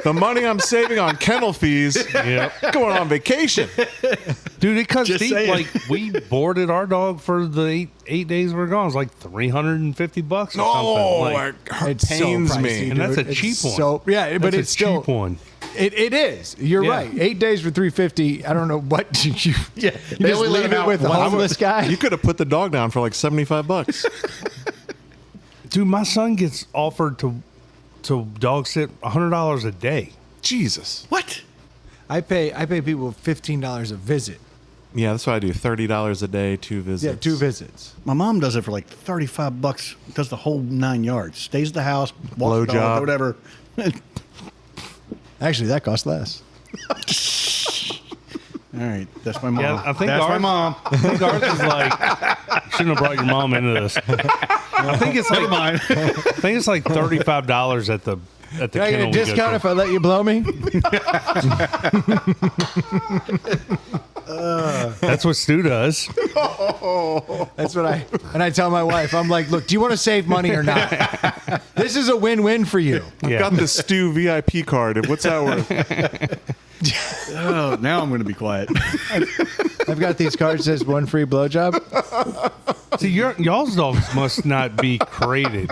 The money I'm saving on kennel fees, Yep. going on vacation. Dude, it cuts Just deep. saying. Like we boarded our dog for the eight days we were gone. It was like $350 or something. Oh, Like, it pains so pricey, me. And that's dude. a cheap It's one. So yeah, but that's it's a still cheap one. It is. You're Yeah. right. 8 days for $350. I don't know what you. Yeah, You they just only let leave him it out with the once. homeless guy. You could have put the dog down for like $75. Dude, my son gets offered to dog sit $100 a day. Jesus. What? I pay people $15 a visit. Yeah, that's what I do. $30 a day, 2 visits. Yeah, 2 visits. My mom does it for like $35. Does the whole 9 yards. Stays at the house, walks the dog, Blowjob. whatever. Actually, that costs less. All right, that's my mom. Yeah, I think that's my ours- mom. I think ours is like shouldn't have brought your mom into this. I think it's like Mine. I think it's like $35 at the Can I kennel get a we go discount to. if I let you blow me? That's what Stu does. That's what I tell my wife. I'm like, look, do you want to save money or not? This is a win-win for you. I've got the Stu VIP card. What's that worth? Oh, now I'm going to be quiet. I've got these cards that says one free blowjob. See, y'all's dogs must not be crated.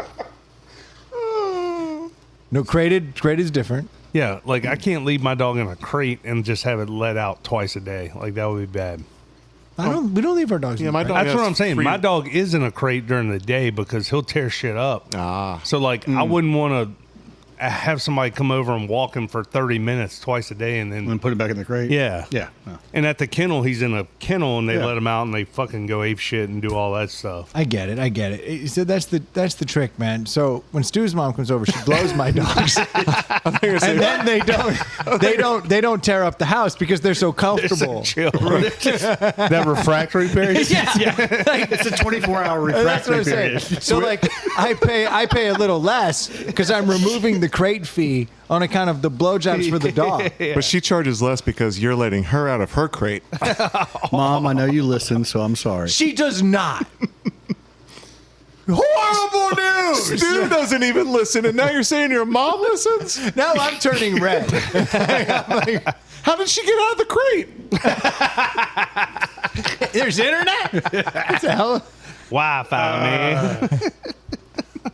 No, crated is different. Yeah, like I can't leave my dog in a crate and just have it let out twice a day. Like that would be bad. We don't leave our dogs. Yeah, in my the dog- crate. That's what has I'm saying. free- My dog is in a crate during the day because he'll tear shit up. Ah. So like I wouldn't want to have somebody come over and walk him for 30 minutes twice a day and then And put it back in the crate. yeah. Yeah. No. And at the kennel, he's in a kennel and they Yeah. let him out and they fucking go ape shit and do all that stuff. I get it. So that's the trick, man. So when Stu's mom comes over, she blows my dogs, and then they don't tear up the house because they're so comfortable. Chill. That refractory period? It's a 24-hour That's what refractory I'm saying. period. So like I pay a little less because I'm removing the crate fee on account of the blowjobs for the dog. But she charges less because you're letting her out of her crate. Mom, I know you listen, so I'm sorry. She does not. Horrible news. Stu doesn't even listen, and now you're saying your mom listens? Now I'm turning red. I'm like, How did she get out of the crate? there's internet. What the hell? Wi-Fi, man.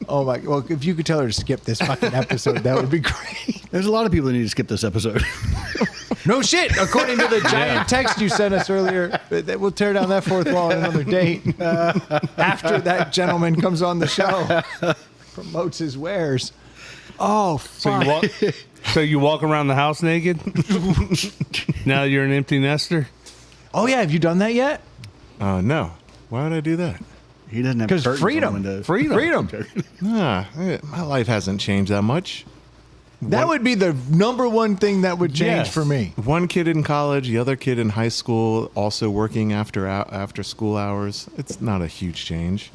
Oh my! Well, if you could tell her to skip this fucking episode, that would be great. There's a lot of people that need to skip this episode. No shit. According to the giant text you sent us earlier, that we'll tear down that fourth wall on another date. After that gentleman comes on the show, promotes his wares. Oh, fuck. So you walk around the house naked? Now you're an empty nester? Oh yeah, have you done that yet? No. Why would I do that? He doesn't have 'Cause curtains freedom. on the windows. Freedom. My life hasn't changed that much. That would be the number one thing that would change Yes. for me. One kid in college, the other kid in high school, also working after school hours. It's not a huge change.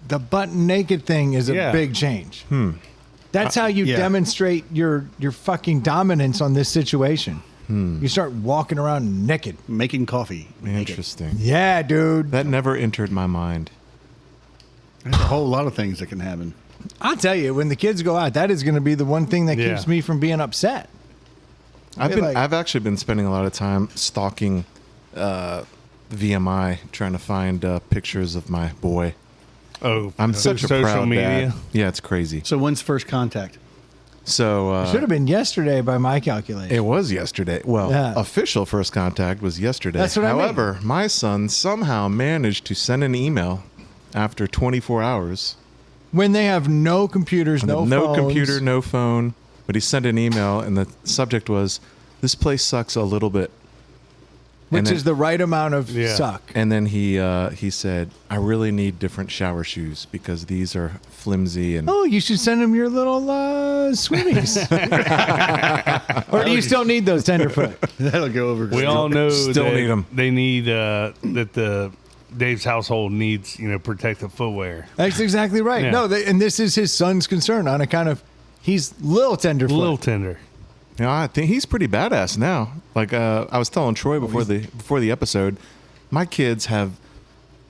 The butt naked thing is a Yeah. big change. That's how you yeah. demonstrate your fucking dominance on this situation. You start walking around naked. Making coffee. naked. Interesting. Yeah, dude. That never entered my mind. There's a whole lot of things that can happen. I'll tell you, when the kids go out, that is going to be the one thing that Yeah. keeps me from being upset. I've actually been spending a lot of time stalking VMI, trying to find pictures of my boy. Oh, I'm such a social proud media. dad. Yeah, it's crazy. So when's first contact? So Should have been yesterday by my calculation. it was yesterday. Well, Yeah. official first contact was yesterday. That's what I mean. However, my son somehow managed to send an email after 24 hours. When they have no computers, no phones. computer, no phone. But he sent an email, and the subject was, "This place sucks a little bit." Which then- is the right amount of Yeah. suck. And then he said, "I really need different shower shoes because these are flimsy and." Oh, you should send them your little swimmies. Or do you still need those tenderfoot? That'll go over. We all know Still that need 'em. they need that the Dave's household needs protective footwear. That's exactly right. Yeah. No, and this is his son's concern on account of he's little tenderfoot. Little tender. You know, I think he's pretty badass now. Like I was telling Troy before the episode, my kids have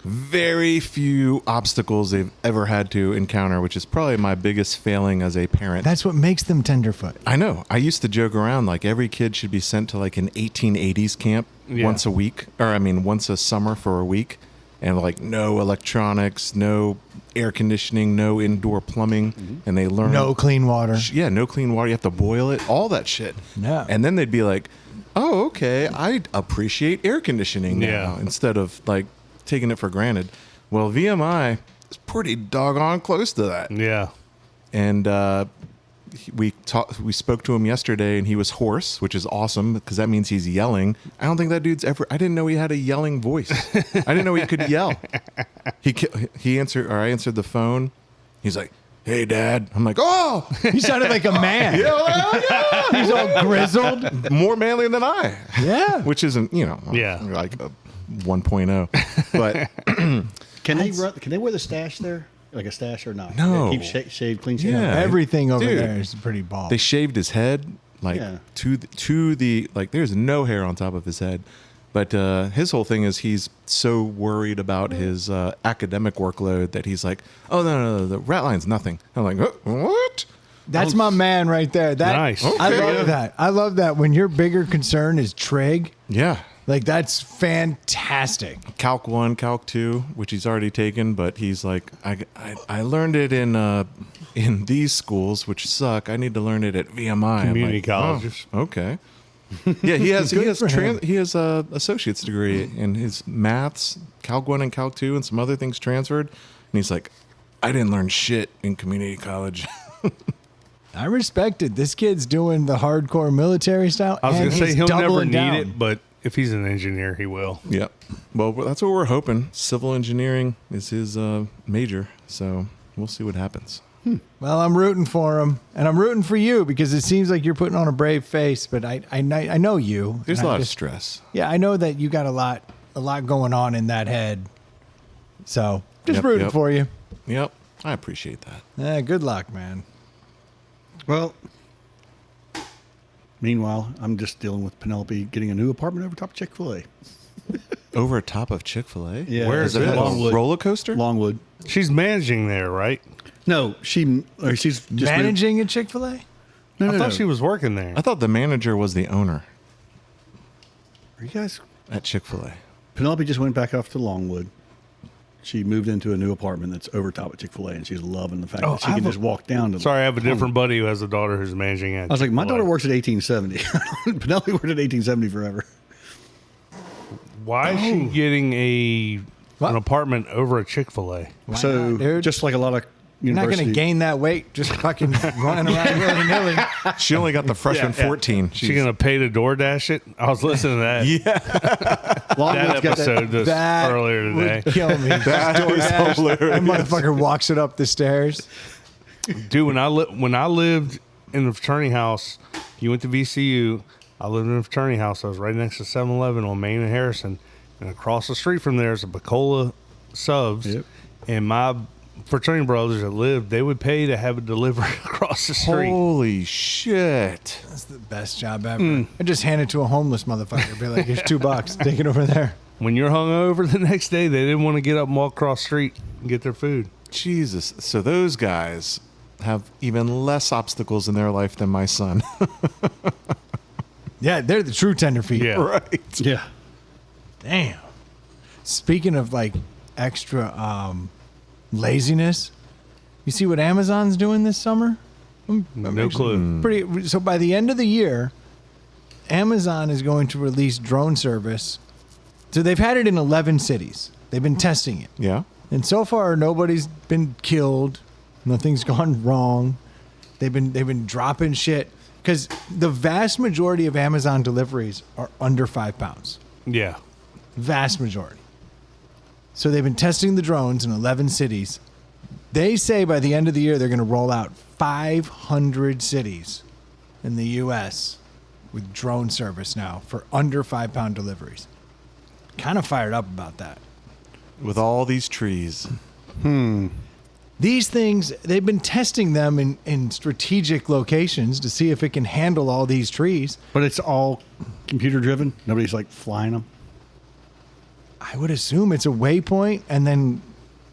very few obstacles they've ever had to encounter, which is probably my biggest failing as a parent. That's what makes them tenderfoot. I know. I used to joke around like every kid should be sent to like an 1880s camp Yeah. once a week, once a summer for a week, and like no electronics, no air conditioning, no indoor plumbing, and they learn No clean water. Yeah, no clean water. You have to boil it, all that shit. No. And then they'd be like, "Oh, okay, I appreciate air conditioning now," Yeah. instead of like taking it for granted. Well, VMI is pretty doggone close to that. Yeah. And we spoke to him yesterday, and he was hoarse, which is awesome because that means he's yelling. I don't think that dude's ever. I didn't know he had a yelling voice. I didn't know he could yell. He answered, or I answered the phone. He's like, "Hey, Dad." I'm like, "Oh, He sounded like a man. yeah, He's all grizzled. more manly than I." Yeah. Which isn't, Yeah. like a 1.0. But Can they wear the stash there? Like a stash or not? No. Keep shaved clean shaven. Yeah. Everything over Dude. there is pretty bald. they shaved his head like Yeah. to the like. There's no hair on top of his head. But his whole thing is he's so worried about his academic workload that he's like, oh, no, the rat line's nothing. I'm like, what? That's my man right there. That, Nice. I Okay. love that. I love that when your bigger concern is trig. Yeah. Like, that's fantastic. Calc 1, Calc 2, which he's already taken, but he's like, I learned it in these schools, which suck. I need to learn it at VMI. I'm Community like, colleges. Oh, okay. Yeah, he has for him. he has a associate's degree in his maths, Calc 1 and Calc 2, and some other things transferred. And he's like, I didn't learn shit in community college. I respect it. This kid's doing the hardcore military style. I was going and to say he's he'll never doubling need down. it, but if he's an engineer, he will. Yep. Well, that's what we're hoping. Civil engineering is his major, so we'll see what happens. Well, I'm rooting for him, and I'm rooting for you because it seems like you're putting on a brave face. But I know you. There's and a I lot of just- stress. Yeah, I know that you got a lot going on in that head. So just rooting Yep. for you. Yep. I appreciate that. Good luck, man. Well, meanwhile, I'm just dealing with Penelope getting a new apartment over top of Chick-fil-A. Over top of Chick-fil-A? Yeah, Where Is is it it? a Longwood. roller coaster? Longwood. She's managing there, right? No, she's just Managing a Chick-fil-A? No, I thought she was working there. I thought the manager was the owner Are you guys? at Chick-fil-A. Penelope just went back off to Longwood. She moved into a new apartment that's over top of Chick-fil-A, and she's loving the fact that she can just walk down to. Sorry, I have a different buddy who has a daughter who's managing at I was like, my Chick-fil-A. daughter works at 1870. Penelope worked at 1870 forever. Why is she getting What? an apartment over a Chick-fil-A? Why So not, dude? just like a lot of You're not university. going to gain that weight just fucking running around willy-nilly. She only got the freshman 14. She gonna pay to DoorDash it? I was listening to that that Longwood's got episode this That earlier today. would kill me. That is That hilarious. motherfucker walks it up the stairs. Dude, when I lived in the fraternity house, you went to VCU. I lived in a fraternity house. I was right next to 7-Eleven on Main and Harrison, and across the street from there is a Bacola Subs. Yep. And my fraternity brothers that lived, they would pay to have it delivered across the street. Holy shit. That's the best job ever. I just hand it to a homeless motherfucker. Be like, here's $2. Take it over there. When you're hungover the next day, they didn't want to get up and walk across the street and get their food. Jesus. So those guys have even less obstacles in their life than my son. Yeah, they're the true tender feet. Yeah. Right. Yeah. Damn. Speaking of like extra laziness, you see what Amazon's doing this summer? No clue. Pretty. So by the end of the year, Amazon is going to release drone service. So they've had it in 11 cities. They've been testing it, Yeah. and so far nobody's been killed. Nothing's gone wrong. They've been dropping shit because the vast majority of Amazon deliveries are under 5 pounds. Yeah. Vast majority. So they've been testing the drones in 11 cities. They say by the end of the year they're going to roll out 500 cities in the U.S. with drone service now for under 5 pound deliveries. Kind of fired up about that. With all these trees. These things, they've been testing them in strategic locations to see if it can handle all these trees. But it's all computer driven. Nobody's like flying them. I would assume it's a waypoint, and then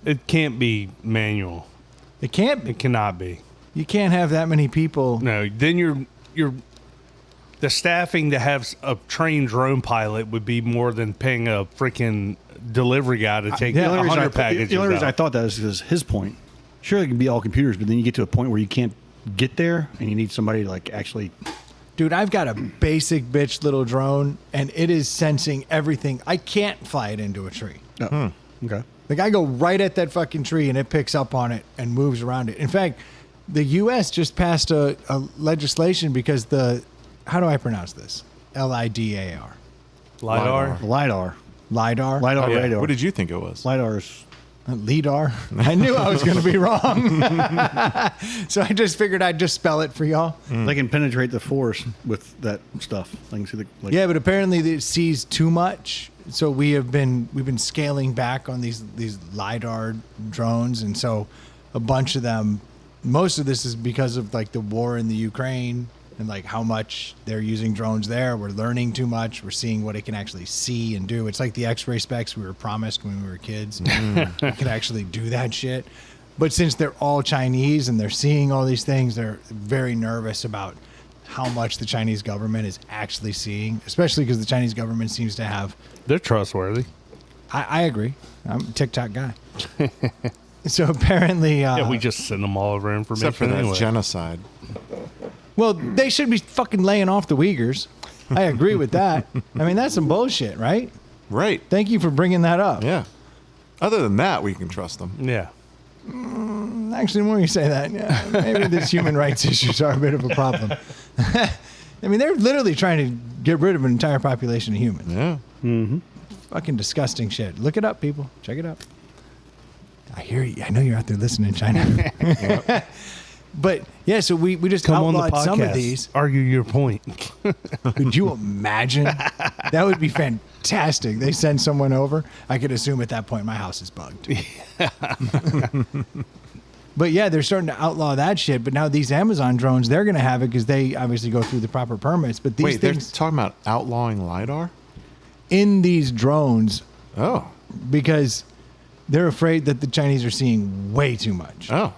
It can't be manual. it can't be. It cannot be. You can't have that many people. No, then you're the staffing to have a trained drone pilot would be more than paying a freaking delivery guy to take yeah, The only reason 100 packages. the only reason I out. thought that is because his point. Sure, it can be all computers, but then you get to a point where you can't get there, and you need somebody to like actually. Dude, I've got a basic bitch little drone, and it is sensing everything. I can't fly it into a tree. Oh, okay. Like, I go right at that fucking tree, and it picks up on it and moves around it. In fact, the U.S. just passed a legislation because how do I pronounce this? LIDAR. LiDAR. LiDAR. LIDAR? LiDAR yeah. radar. What did you think it was? LiDAR's. LIDAR. I knew I was going to be wrong. So I just figured I'd just spell it for y'all. They can penetrate the forest with that stuff. They can see the. Like, Yeah, but apparently it sees too much. So we've been scaling back on these LiDAR drones, and so a bunch of them. Most of this is because of like the war in the Ukraine and like how much they're using drones there. We're learning too much. We're seeing what it can actually see and do. It's like the X-ray specs we were promised when we were kids. It can actually do that shit. But since they're all Chinese and they're seeing all these things, they're very nervous about how much the Chinese government is actually seeing, especially because the Chinese government seems to have... They're trustworthy. I agree. I'm a TikTok guy. So apparently... Yeah, we just send them all of our information Except for that anyway. genocide. Well, they should be fucking laying off the Uyghurs. I agree with that. I mean, that's some bullshit, right? Right. Thank you for bringing that up. Yeah. Other than that, we can trust them. Yeah. Actually, the more you say that, yeah, maybe these human rights issues are a bit of a problem. I mean, they're literally trying to get rid of an entire population of humans. Yeah. Fucking disgusting shit. Look it up, people. Check it out. I hear you. I know you're out there listening, China. But yeah, so we just Come on the outlawed podcast. some of these. Argue your point. Could you imagine? That would be fantastic. They send someone over. I could assume at that point my house is bugged. But yeah, they're starting to outlaw that shit. But now these Amazon drones, they're going to have it because they obviously go through the proper permits. But these Wait, things they're talking about outlawing LiDAR? in these drones Oh. because they're afraid that the Chinese are seeing way too much. Oh.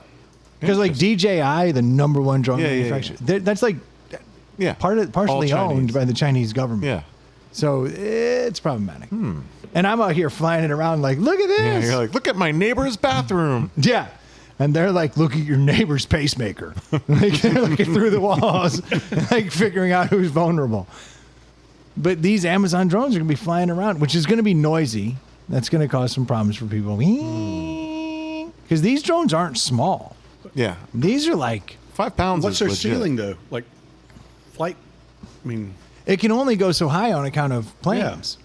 Because like DJI, the number one drone Yeah, yeah, manufacturer, that's like Yeah. partially All owned Chinese. by the Chinese government. Yeah. So it's problematic. And I'm out here flying it around like, look at Yeah, this. you're like, look at my neighbor's bathroom. Yeah. And they're like, look at your neighbor's pacemaker. Like, they're looking through the walls, like figuring out who's vulnerable. But these Amazon drones are going to be flying around, which is going to be noisy. That's going to cause some problems for people. Because these drones aren't small. Yeah. These are like, 5 pounds What's is their legit. ceiling though? Like flight? I mean, it can only go so high on account of planes.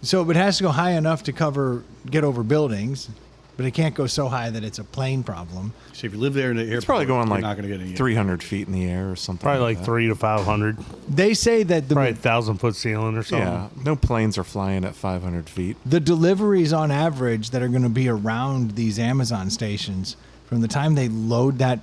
So it has to go high enough to get over buildings, but it can't go so high that it's a plane problem. so if you live there in the airport, It's probably going you're like not going to get any. 300 feet in the air or something. Probably like that. 300 to 500. They say that Probably 1,000-foot ceiling or something. Yeah. No planes are flying at 500 feet. the deliveries on average that are going to be around these Amazon stations from the time they load that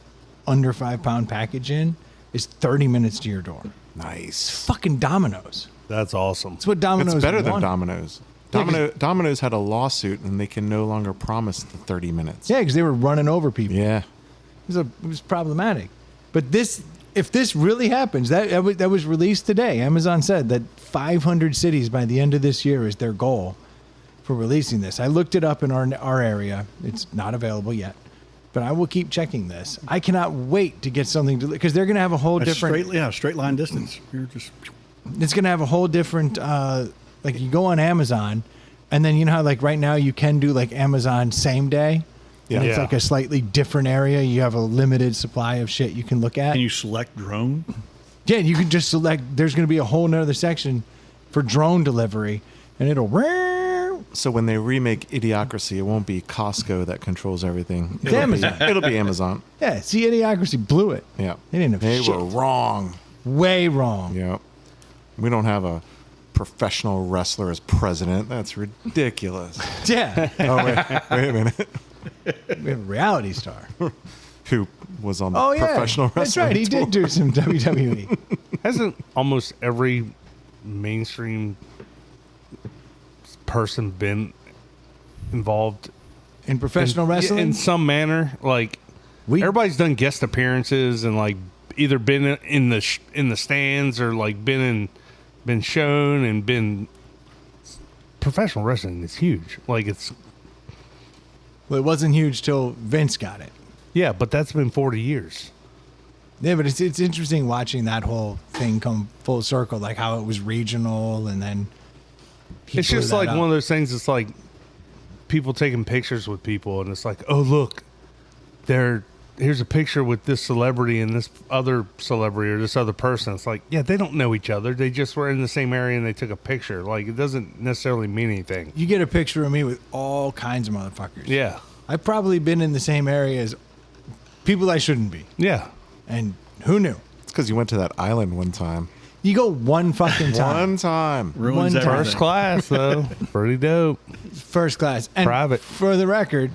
under 5 pound package in is 30 minutes to your door. Nice. Fucking Domino's. That's awesome. That's what Domino's It's better than wanted. Domino's. Yeah, 'cause- Domino's had a lawsuit and they can no longer promise the 30 minutes. Yeah, because they were running over people. Yeah. It was problematic. But if this really happens, that was released today. Amazon said that 500 cities by the end of this year is their goal for releasing this. I looked it up in our area. It's not available yet, but I will keep checking this. I cannot wait to get something to because they're going to have a whole A different. straight line distance. You're just It's going to have a whole different. Like you go on Amazon, and then you know how like right now you can do like Amazon same day. Yeah. And it's Yeah. like a slightly different area. You have a limited supply of shit you can look at. can you select drone? Yeah, you can just select. There's going to be a whole nother section for drone delivery, and it'll. So when they remake Idiocracy, it won't be Costco that controls everything. It's Amazon. It'll be Amazon. Yeah, see, Idiocracy blew it. Yeah. They didn't have They shit. were wrong. Way wrong. Yeah. We don't have a professional wrestler as president. That's ridiculous. Yeah, Oh, wait a minute. we have a reality star. Who was on the Oh yeah, professional wrestling that's right. He tour. did do some WWE. Hasn't almost every mainstream person been involved In professional in, wrestling. in some manner? Like everybody's done guest appearances and like either been in the stands or like been shown and been. Professional wrestling is huge. Like it's Well, it wasn't huge till Vince got it. yeah, but that's been 40 years. Yeah, but it's interesting watching that whole thing come full circle, like how it was regional, and then he It's blew just that like up. one of those things. It's like people taking pictures with people, and it's like, oh look, here's a picture with this celebrity and this other celebrity or this other person. It's like, yeah, they don't know each other. They just were in the same area and they took a picture. Like it doesn't necessarily mean anything. You get a picture of me with all kinds of motherfuckers. Yeah, I've probably been in the same area as people I shouldn't be, yeah. and who knew? It's because you went to that island one time. You go one fucking time. One time. Ruins One time. everything. First class though, pretty dope. First class. And Private. for the record,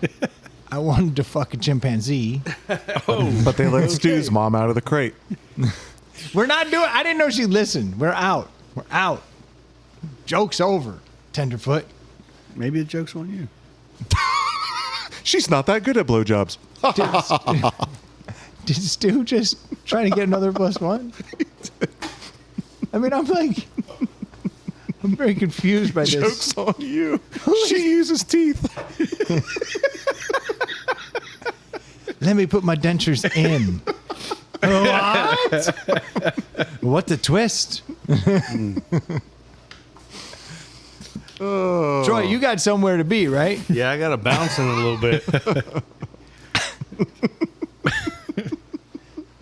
I wanted to fuck a chimpanzee. But they let Stu's mom out of the crate. We're not doing. I didn't know she listened. We're out. We're out. Joke's over. Tenderfoot. Maybe the joke's on you. She's not that good at blowjobs. Did Stu just try to get another +1? I mean, I'm very confused by this. Joke's on you. She uses teeth. Let me put my dentures in. What? What the twist? Troy, you got somewhere to be, right? Yeah, I got to bounce in a little bit.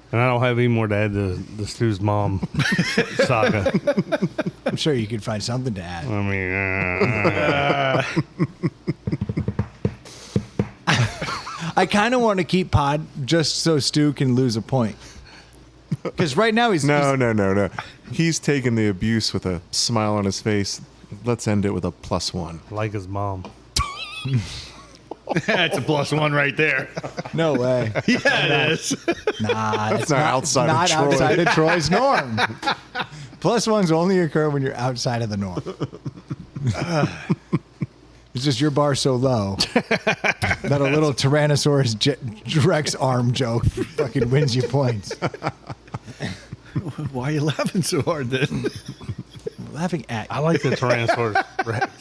And I don't have any more to add to the Stu's mom saga. I'm sure you could find something to add. I mean, I kind of want to keep Pod just so Stu can lose a point. Because right now he's... No. He's taking the abuse with a smile on his face. Let's end it with a +1. like his mom. That's a +1 right there. No way. Yeah, it is. Nah, That's not outside of not Troy. outside of Troy's norm. +1s only occur when you're outside of the norm. It's just your bar so low that a little Tyrannosaurus Rex arm joke fucking wins you points. Why are you laughing so hard then? I'm laughing at I you. like the Tyrannosaurus Rex.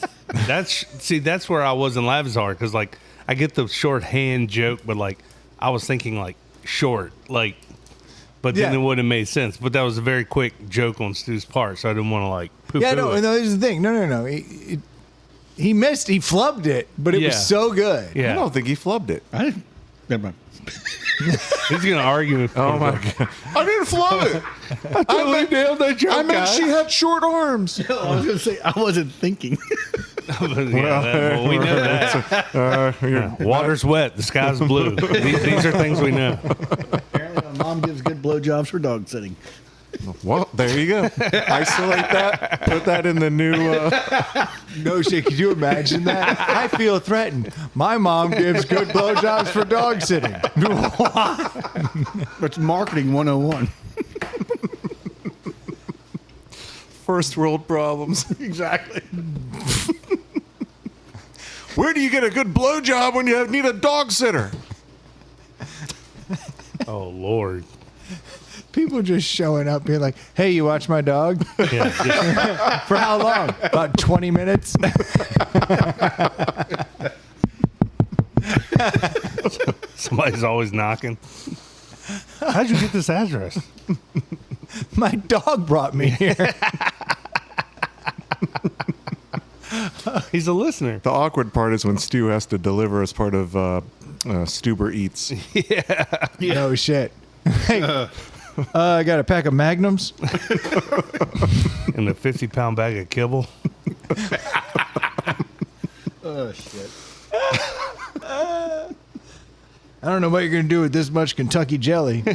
That's where I wasn't laughing so hard because like I get the shorthand joke, but like I was thinking like short, like, but then Yeah. it wouldn't have made sense. But that was a very quick joke on Stu's part, so I didn't want to like poo-poo Yeah, no, it. here's the thing. No. He missed. He flubbed it, but it Yeah. was so good. Yeah, I don't think he flubbed it. I didn't. Never mind. he's gonna argue with me. Oh my god! I didn't flub it. I totally nailed that joke. I meant she had short arms. I was going to say, I wasn't thinking. Well, we know that. Water's wet, the sky's blue. These are things we know. Apparently, my mom gives good blowjobs for dog sitting. Well, there you go. Isolate that. Put that in the new. No shit. Could you imagine that? I feel threatened. My mom gives good blowjobs for dog sitting. That's marketing 101. First world problems. Exactly. Where do you get a good blowjob when you need a dog sitter? Oh Lord. People just showing up being like, hey, you watch my dog? Yeah, just, For how long? About 20 minutes? somebody's always knocking. How'd you get this address? My dog brought me here. He's a listener. The awkward part is when Stu has to deliver as part of Stuber Eats. No shit. Hey, I got a pack of Magnums. And a 50-pound bag of kibble. Oh, shit. I don't know what you're going to do with this much Kentucky jelly. I'll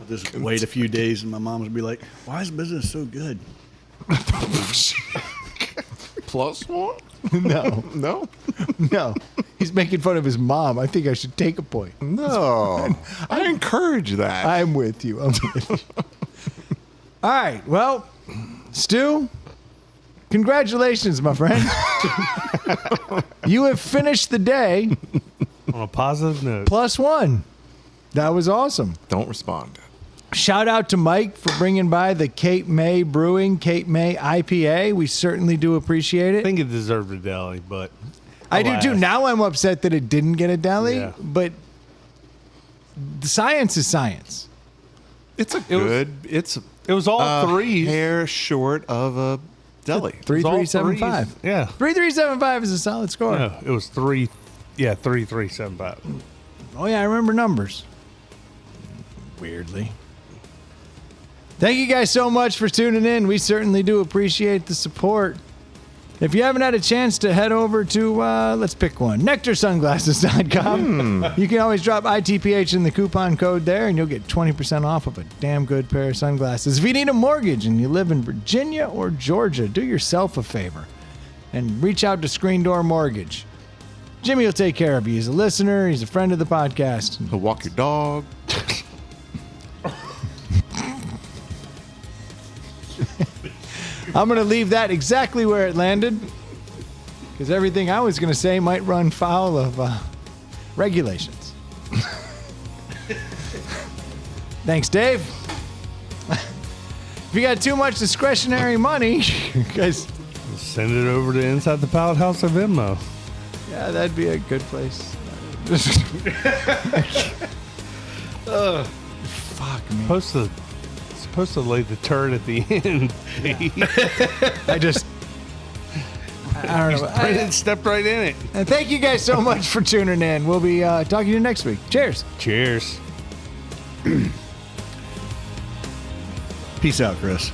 just wait a few days and my mom's will be like, why is business so good? +1? No. No. He's making fun of his mom. I think I should take a point. No. I encourage that. I'm with you. All right. Well, Stu, congratulations, my friend. You have finished the day On a positive note. +1. That was awesome. Don't respond. Shout out to Mike for bringing by the Cape May Brewing Cape May IPA. We certainly do appreciate I it. think it deserved a deli, but I do too. alas. Now I'm upset that it didn't get a deli, Yeah. but the science is science. It's a was- good. It's It was all a threes. hair short of a deli. It was all 3375. threes. Yeah. 3375 is a solid score. No, it was 3. Yeah, 3375. Oh yeah, I remember numbers. Weirdly. Thank you guys so much for tuning in. We certainly do appreciate the support. If you haven't had a chance to head over to, let's pick one, nectarsunglasses.com. You can always drop ITPH in the coupon code there, and you'll get 20% off of a damn good pair of sunglasses. If you need a mortgage and you live in Virginia or Georgia, do yourself a favor and reach out to Screen Door Mortgage. Jimmy will take care of you. He's a listener. He's a friend of the podcast. To walk your dog. I'm going to leave that exactly where it landed because everything I was going to say might run foul of regulations. Thanks, Dave. If you got too much discretionary money, guys, Send it over to Inside the Pallet House of Venmo. yeah, that'd be a good place. Fuck me. Supposed to lay the turd at the end. I don't know. Brandon stepped right in it. And thank you guys so much for tuning in. We'll be talking to you next week. Cheers. Cheers. Peace out, Chris.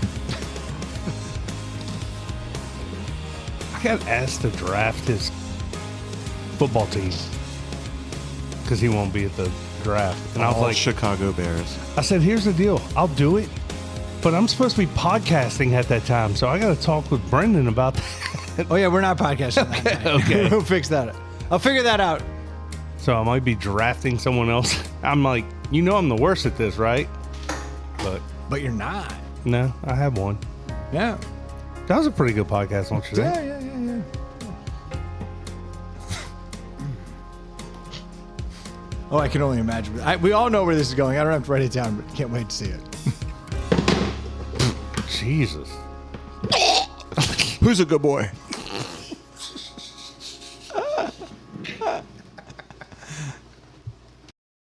I got asked to draft his football team because he won't be at the draft. And I was All like, Chicago Bears. I said, here's the deal. I'll do it, but I'm supposed to be podcasting at that time. So I got to talk with Brendan about that. Oh, yeah, we're not podcasting. that night. Okay. We'll fix that. I'll figure that out. So I might be drafting someone else. I'm like, I'm the worst at this, right? But you're not. No, I have one. Yeah. That was a pretty good podcast, don't you think? Yeah. Oh, I can only imagine. We all know where this is going. I don't have to write it down, but can't wait to see it. Jesus. Who's a good boy?